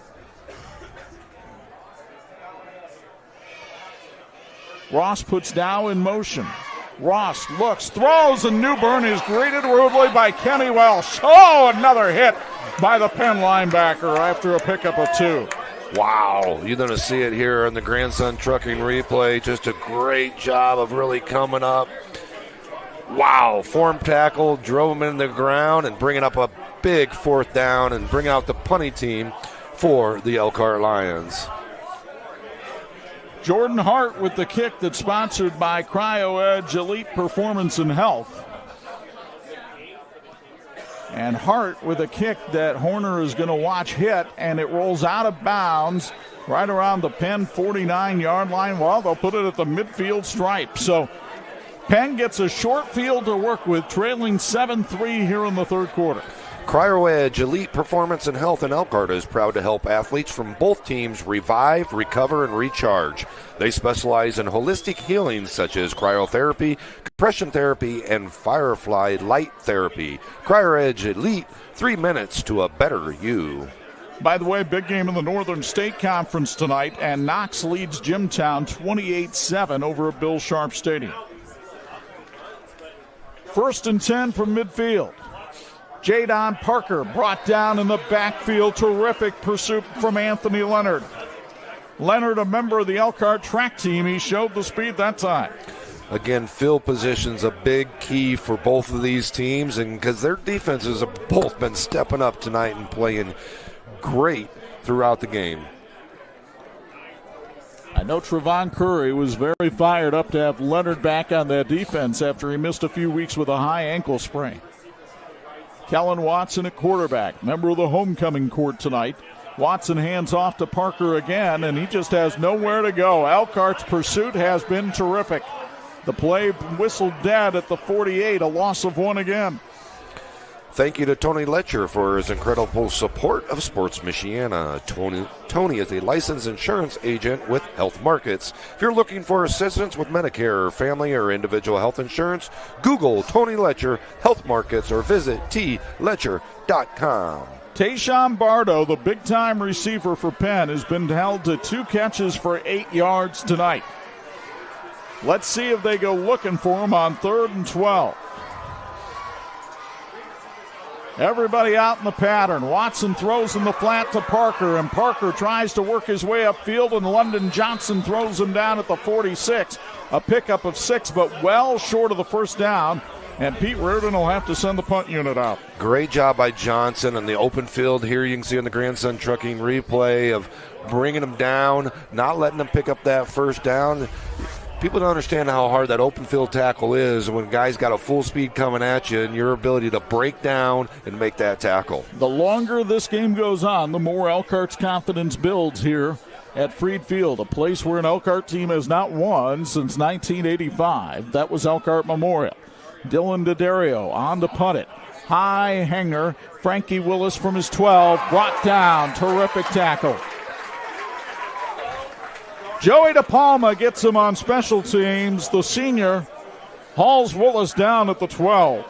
Ross puts Dow in motion. Ross looks, throws, and Newbern is greeted rudely by Kenny Welsh. Oh, another hit by the Penn linebacker after a pickup of 2. Wow, you're going to see it here on the Grandson Trucking replay. Just a great job of really coming up. Wow, form tackle, drove him into the ground and bringing up a big 4th down and bring out the punting team for the Elkhart Lions. Jordan Hart with the kick that's sponsored by CryoEdge Elite Performance and Health. And Hart with a kick that Horner is going to watch hit, and it rolls out of bounds right around the Penn 49-yard line. Well, they'll put it at the midfield stripe. So Penn gets a short field to work with, trailing 7-3 here in the 3rd quarter. CryoEdge Elite Performance and Health in Elkhart is proud to help athletes from both teams revive, recover, and recharge. They specialize in holistic healing such as cryotherapy, compression therapy, and Firefly light therapy. CryoEdge Elite, 3 minutes to a better you. By the way, big game in the Northern State Conference tonight, and Knox leads Jimtown 28-7 over at Bill Sharp Stadium. 1st and 10 from midfield. Jadon Parker brought down in the backfield. Terrific pursuit from Anthony Leonard. Leonard, a member of the Elkhart track team, he showed the speed that time. Again, field position's a big key for both of these teams, and because their defenses have both been stepping up tonight and playing great throughout the game. I know Trevon Curry was very fired up to have Leonard back on that defense after he missed a few weeks with a high ankle sprain. Kellen Watson at quarterback, member of the homecoming court tonight. Watson hands off to Parker again, and he just has nowhere to go. Elkhart's pursuit has been terrific. The play whistled dead at the 48, a loss of 1 again. Thank you to Tony Letcher for his incredible support of Sports Michiana. Tony is a licensed insurance agent with Health Markets. If you're looking for assistance with Medicare, family, or individual health insurance, Google Tony Letcher, Health Markets, or visit tletcher.com. Tayshawn Bardo, the big-time receiver for Penn, has been held to 2 catches for 8 yards tonight. Let's see if they go looking for him on 3rd and 12. Everybody out in the pattern. Watson throws in the flat to Parker, and Parker tries to work his way upfield, and London Johnson throws him down at the 46. A pickup of 6, but well short of the first down, and Pete Reardon will have to send the punt unit out. Great job by Johnson on the open field here. You can see on the Grandson Trucking replay of bringing him down, not letting him pick up that first down. People don't understand how hard that open field tackle is when guys got a full speed coming at you and your ability to break down and make that tackle. The longer this game goes on, the more Elkhart's confidence builds here at Freed Field, a place where an Elkhart team has not won since 1985. That was Elkhart Memorial. Dylan D'Addario on to punt it. High hanger. Frankie Willis from his 12. Brought down. Terrific tackle. Joey DePalma gets him on special teams. The senior hauls Willis down at the 12.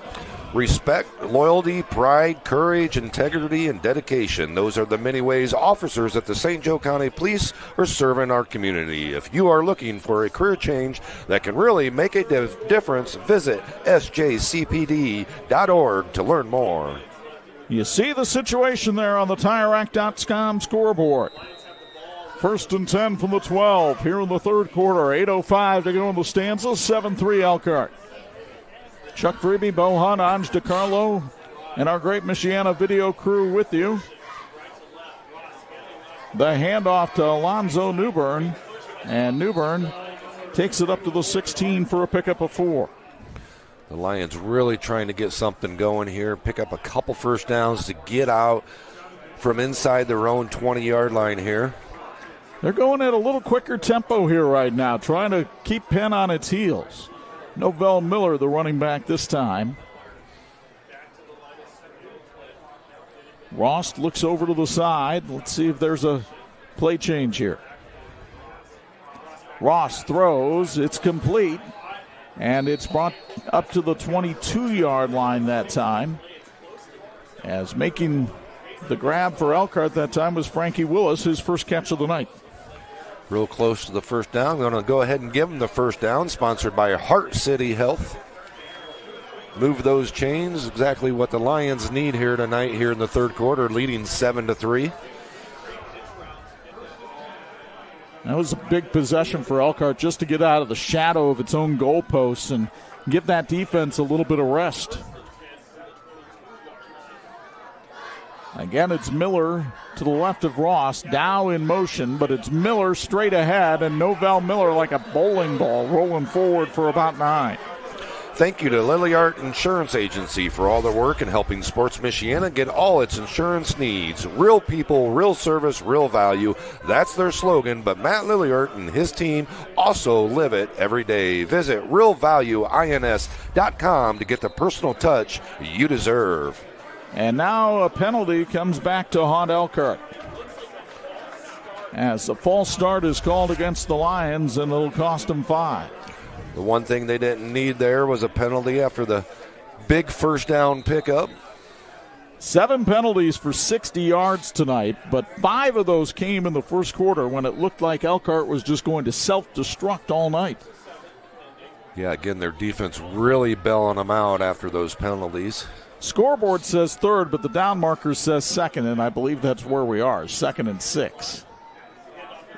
Respect, loyalty, pride, courage, integrity, and dedication. Those are the many ways officers at the St. Joe County Police are serving our community. If you are looking for a career change that can really make a difference, visit sjcpd.org to learn more. You see the situation there on the TireRack.com scoreboard. 1st and 10 from the 12 here in the third quarter. 8:05 to go in the stanza. 7-3 Elkhart. Chuck Freeby, Bo Hunt, Anj DiCarlo, and our great Michiana video crew with you. The handoff to Alonzo Newbern, and Newbern takes it up to the 16 for a pickup of 4. The Lions really trying to get something going here, pick up a couple first downs to get out from inside their own 20-yard line here. They're going at a little quicker tempo here right now, trying to keep Penn on its heels. Novell Miller, the running back this time. Ross looks over to the side. Let's see if there's a play change here. Ross throws. It's complete. And it's brought up to the 22-yard line that time. As making the grab for Elkhart that time was Frankie Willis, his first catch of the night. Real close to the first down. Going to go ahead and give him the first down, sponsored by Heart City Health. Move those chains, exactly what the Lions need here tonight here in the third quarter, leading 7-3. That was a big possession for Elkhart just to get out of the shadow of its own goalposts and give that defense a little bit of rest. Again, it's Miller to the left of Ross. Dow in motion, but it's Miller straight ahead, and Novell Miller like a bowling ball rolling forward for about 9. Thank you to Lilliart Insurance Agency for all their work in helping Sports Michiana get all its insurance needs. Real people, real service, real value. That's their slogan, but Matt Lilliart and his team also live it every day. Visit realvalueins.com to get the personal touch you deserve. And now a penalty comes back to haunt Elkhart, as the false start is called against the Lions, and it'll cost them 5. The one thing they didn't need there was a penalty after the big first down pickup. 7 penalties for 60 yards tonight, but 5 of those came in the first quarter when it looked like Elkhart was just going to self-destruct all night. Yeah, again, their defense really bailing them out after those penalties. Scoreboard says 3rd, but the down marker says 2nd, and I believe that's where we are, 2nd and 6.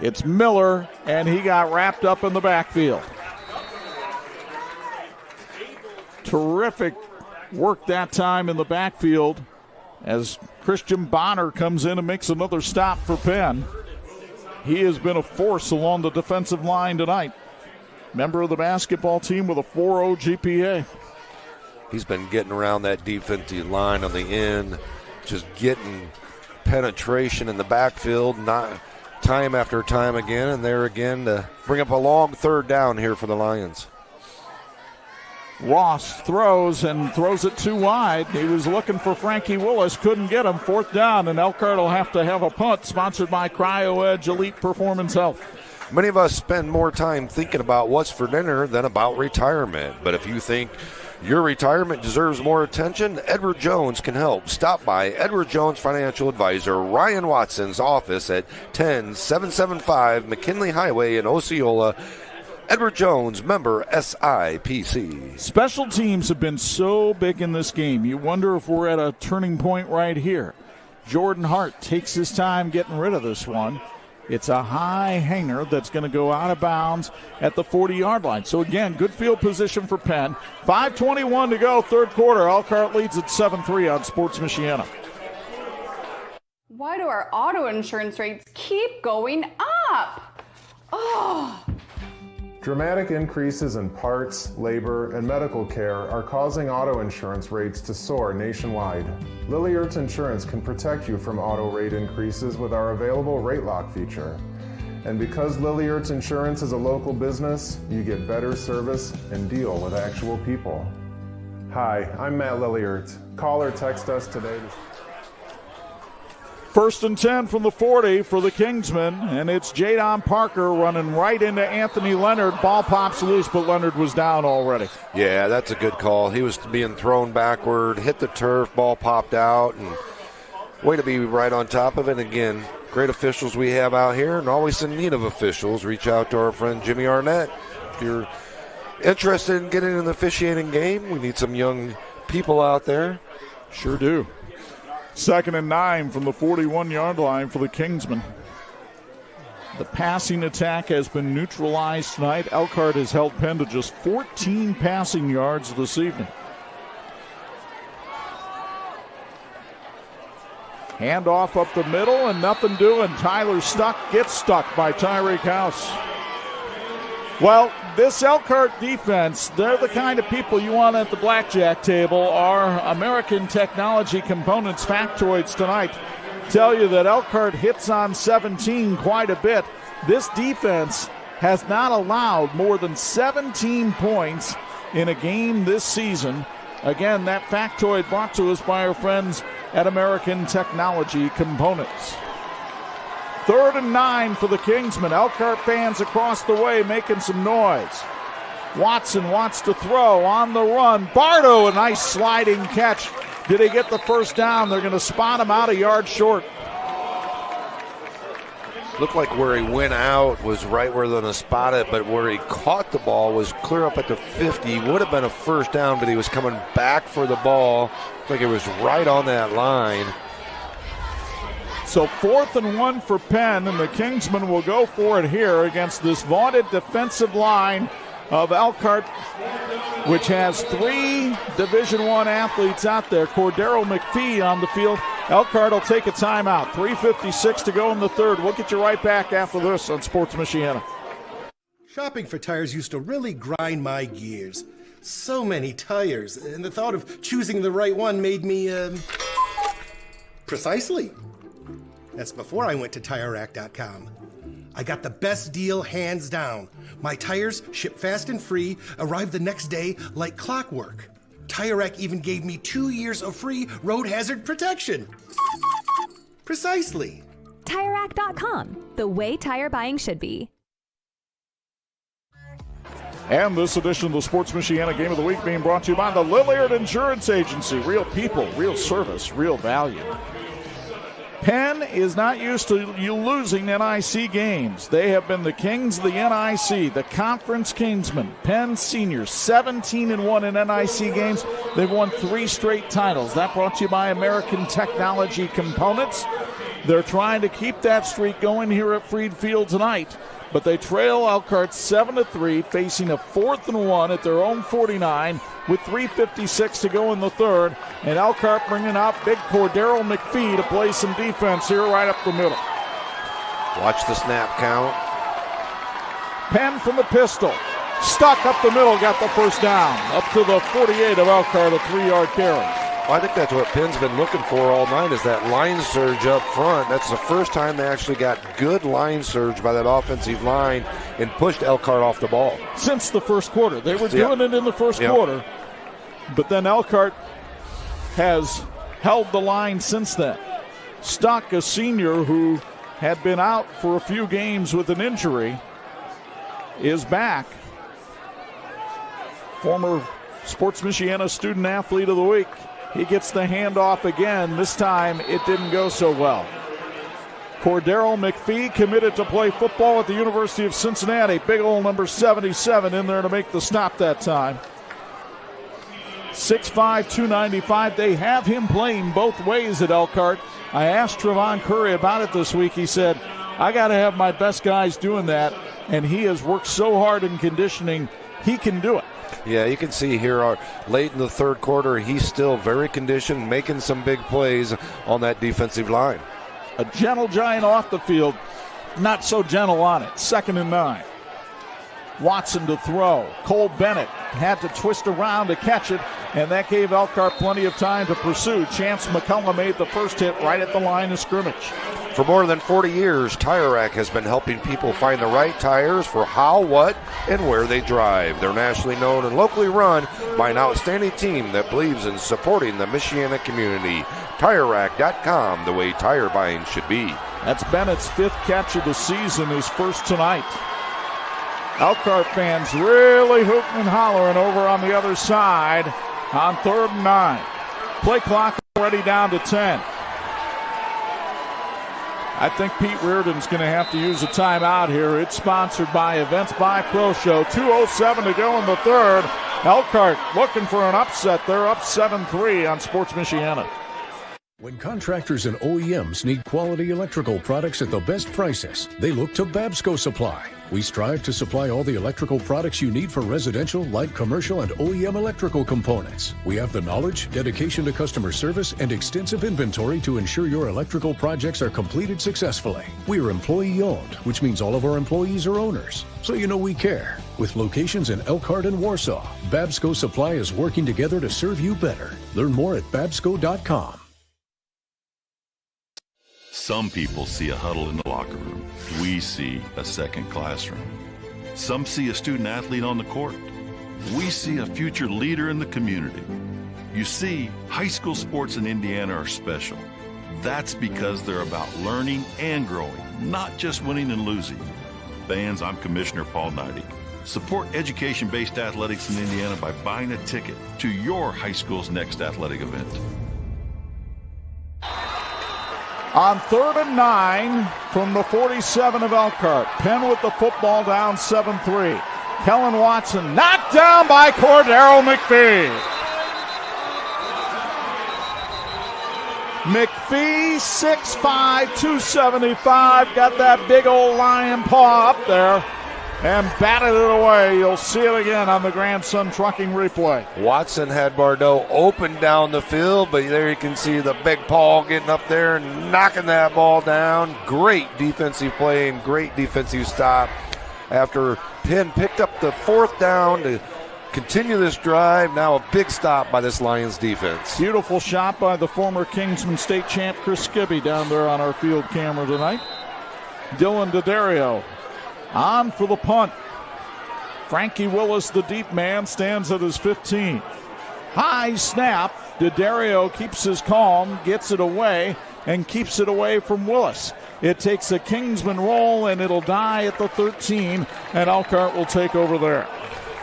It's Miller, and he got wrapped up in the backfield. Terrific work that time in the backfield as Christian Bonner comes in and makes another stop for Penn. He has been a force along the defensive line tonight. Member of the basketball team with a 4.0 GPA. He's been getting around that defensive line on the end, just getting penetration in the backfield, not time after time again, and there again to bring up a long 3rd down here for the Lions. Ross throws it too wide. He was looking for Frankie Willis, couldn't get him. 4th down, and Elkhart will have to have a punt, sponsored by CryoEdge Elite Performance Health. Many of us spend more time thinking about what's for dinner than about retirement. But if you think your retirement deserves more attention, Edward Jones can help. Stop by Edward Jones Financial Advisor Ryan Watson's office at 10775 McKinley Highway in Osceola. Edward Jones, member SIPC. Special teams have been so big in this game. You wonder if we're at a turning point right here. Jordan Hart takes his time getting rid of this one. It's a high hanger that's going to go out of bounds at the 40-yard line. So, again, good field position for Penn. 5:21 to go, third quarter. Elkhart leads at 7-3 on Sports Michiana. Why do our auto insurance rates keep going up? Oh. Dramatic increases in parts, labor, and medical care are causing auto insurance rates to soar nationwide. Lilliard's Insurance can protect you from auto rate increases with our available rate lock feature. And because Lilliard's Insurance is a local business, you get better service and deal with actual people. Hi, I'm Matt Lilliard. Call or text us today. 1st and 10 from the 40 for the Kingsmen, and it's Jadon Parker running right into Anthony Leonard. Ball pops loose, but Leonard was down already. Yeah, that's a good call. He was being thrown backward, hit the turf, ball popped out, and way to be right on top of it. Again, great officials we have out here, and always in need of officials. Reach out to our friend Jimmy Arnett. If you're interested in getting in the officiating game, we need some young people out there. Sure do. 2nd and 9 from the 41-yard line for the Kingsmen. The passing attack has been neutralized tonight. Elkhart has held Penn to just 14 passing yards this evening. Handoff up the middle and nothing doing. Tyler gets stuck by Tyreek House. Well, this Elkhart defense, they're the kind of people you want at the blackjack table. Our American Technology Components factoids tonight tell you that Elkhart hits on 17 quite a bit. This defense has not allowed more than 17 points in a game this season. Again, that factoid brought to us by our friends at American Technology Components. 3rd and 9 for the Kingsmen. Elkhart fans across the way making some noise. Watson wants to throw on the run. Bardo, a nice sliding catch. Did he get the first down? They're going to spot him out a yard short. Looked like where he went out was right where they're going to spot it, but where he caught the ball was clear up at the 50. Would have been a first down, but he was coming back for the ball. Looked like it was right on that line. So 4th and 1 for Penn, and the Kingsmen will go for it here against this vaunted defensive line of Elkhart, which has 3 Division I athletes out there. Cordero McPhee on the field. Elkhart will take a timeout. 3:56 to go in the third. We'll get you right back after this on Sports Michiana. Shopping for tires used to really grind my gears. So many tires, and the thought of choosing the right one made me, precisely. That's before I went to TireRack.com. I got the best deal hands down. My tires ship fast and free, arrive the next day like clockwork. Tire Rack even gave me 2 years of free road hazard protection. Precisely. TireRack.com, the way tire buying should be. And this edition of the Sports Michiana Game of the Week being brought to you by the Lilliard Insurance Agency. Real people, real service, real value. Penn is not used to you losing NIC games. They have been the kings of the NIC, the Conference Kingsmen. Penn seniors, 17-1 in NIC games. They've won 3 straight titles. That brought to you by American Technology Components. They're trying to keep that streak going here at Freed Field tonight, but they trail Elkhart 7-3, facing a 4th and 1 at their own 49 with 3:56 to go in the third. And Elkhart bringing out big Cordero McPhee to play some defense here right up the middle. Watch the snap count. Penn from the pistol. Stuck up the middle, got the first down. Up to the 48 of Elkhart, a 3-yard carry. I think that's what Penn's been looking for all night, is that line surge up front. That's the first time they actually got good line surge by that offensive line and pushed Elkhart off the ball. Since the first quarter. They were doing it in the first quarter, but then Elkhart has held the line since then. Stock, a senior who had been out for a few games with an injury, is back. Former Sports Michiana Student Athlete of the Week. He gets the handoff again. This time it didn't go so well. Cordero McPhee committed to play football at the University of Cincinnati. Big old number 77 in there to make the stop that time. 6'5", 295. They have him playing both ways at Elkhart. I asked Trevon Curry about it this week. He said, I got to have my best guys doing that, and he has worked so hard in conditioning, he can do it. Yeah, you can see here late in the third quarter, he's still very conditioned, making some big plays on that defensive line. A gentle giant off the field, not so gentle on it. 2nd and 9. Watson to throw. Cole Bennett had to twist around to catch it, and that gave Elkhart plenty of time to pursue. Chance McCullough made the first hit right at the line of scrimmage. For more than 40 years, Tire Rack has been helping people find the right tires for how, what, and where they drive. They're nationally known and locally run by an outstanding team that believes in supporting the Michiana community. TireRack.com, the way tire buying should be. That's Bennett's 5th catch of the season, his first tonight. Elkhart fans really hooting and hollering over on the other side on 3rd and 9. Play clock already down to 10. I think Pete Reardon's going to have to use a timeout here. It's sponsored by Events by Pro Show. 2:07 to go in the third. Elkhart looking for an upset. They're up 7-3 on Sports Michiana. When contractors and OEMs need quality electrical products at the best prices, they look to Babsco Supply. We strive to supply all the electrical products you need for residential, light commercial, and OEM electrical components. We have the knowledge, dedication to customer service, and extensive inventory to ensure your electrical projects are completed successfully. We are employee-owned, which means all of our employees are owners. So you know we care. With locations in Elkhart and Warsaw, Babsco Supply is working together to serve you better. Learn more at babsco.com. Some people see a huddle in the locker room. We see a second classroom. Some see a student athlete on the court. We see a future leader in the community. You see, high school sports in Indiana are special. That's because they're about learning and growing, not just winning and losing. Fans, I'm Commissioner Paul Neidig. Support education-based athletics in Indiana by buying a ticket to your high school's next athletic event. On 3rd and 9 from the 47 of Elkhart. Penn with the football down 7-3. Kellen Watson knocked down by Cordero McPhee. McPhee, 6'5", 275, got that big old lion paw up there and batted it away. You'll see it again on the Grandson Trucking replay. Watson had Bordeaux open down the field, but there you can see the big paw getting up there and knocking that ball down. Great defensive play and great defensive stop after Penn picked up the 4th down to continue this drive. Now a big stop by this Lions defense. Beautiful shot by the former Kingsmen state champ Chris Skibby down there on our field camera tonight. Dylan D'Addario on for the punt. Frankie Willis, the deep man, stands at his 15. High snap. D'Addario keeps his calm, gets it away, and keeps it away from Willis. It takes a Kingsman roll, and it'll die at the 13, and Elkhart will take over there.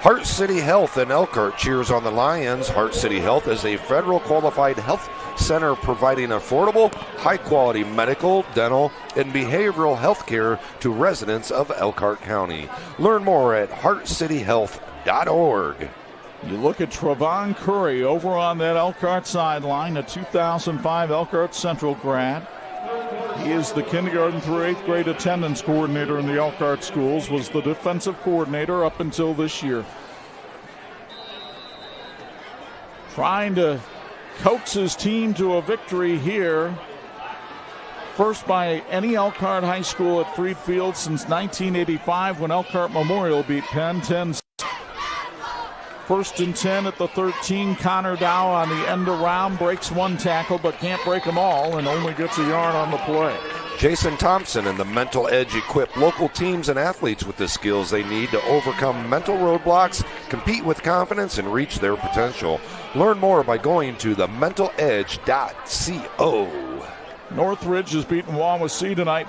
Hart City Health in Elkhart cheers on the Lions. Hart City Health is a federal qualified health center providing affordable, high-quality medical, dental, and behavioral health care to residents of Elkhart County. Learn more at heartcityhealth.org. You look at Trevon Curry over on that Elkhart sideline, a 2005 Elkhart Central grad. He is the kindergarten through 8th grade attendance coordinator in the Elkhart schools, was the defensive coordinator up until this year. Trying to coax his team to a victory here. First by any Elkhart high school at Freed Field since 1985 when Elkhart Memorial beat Penn 10. 1st and 10 at the 13. Connor Dow on the end around, breaks one tackle but can't break them all and only gets a yard on the play. Jason Thompson and the Mental Edge equip local teams and athletes with the skills they need to overcome mental roadblocks, compete with confidence, and reach their potential. Learn more by going to thementaledge.co. Northridge has beaten Wawasee tonight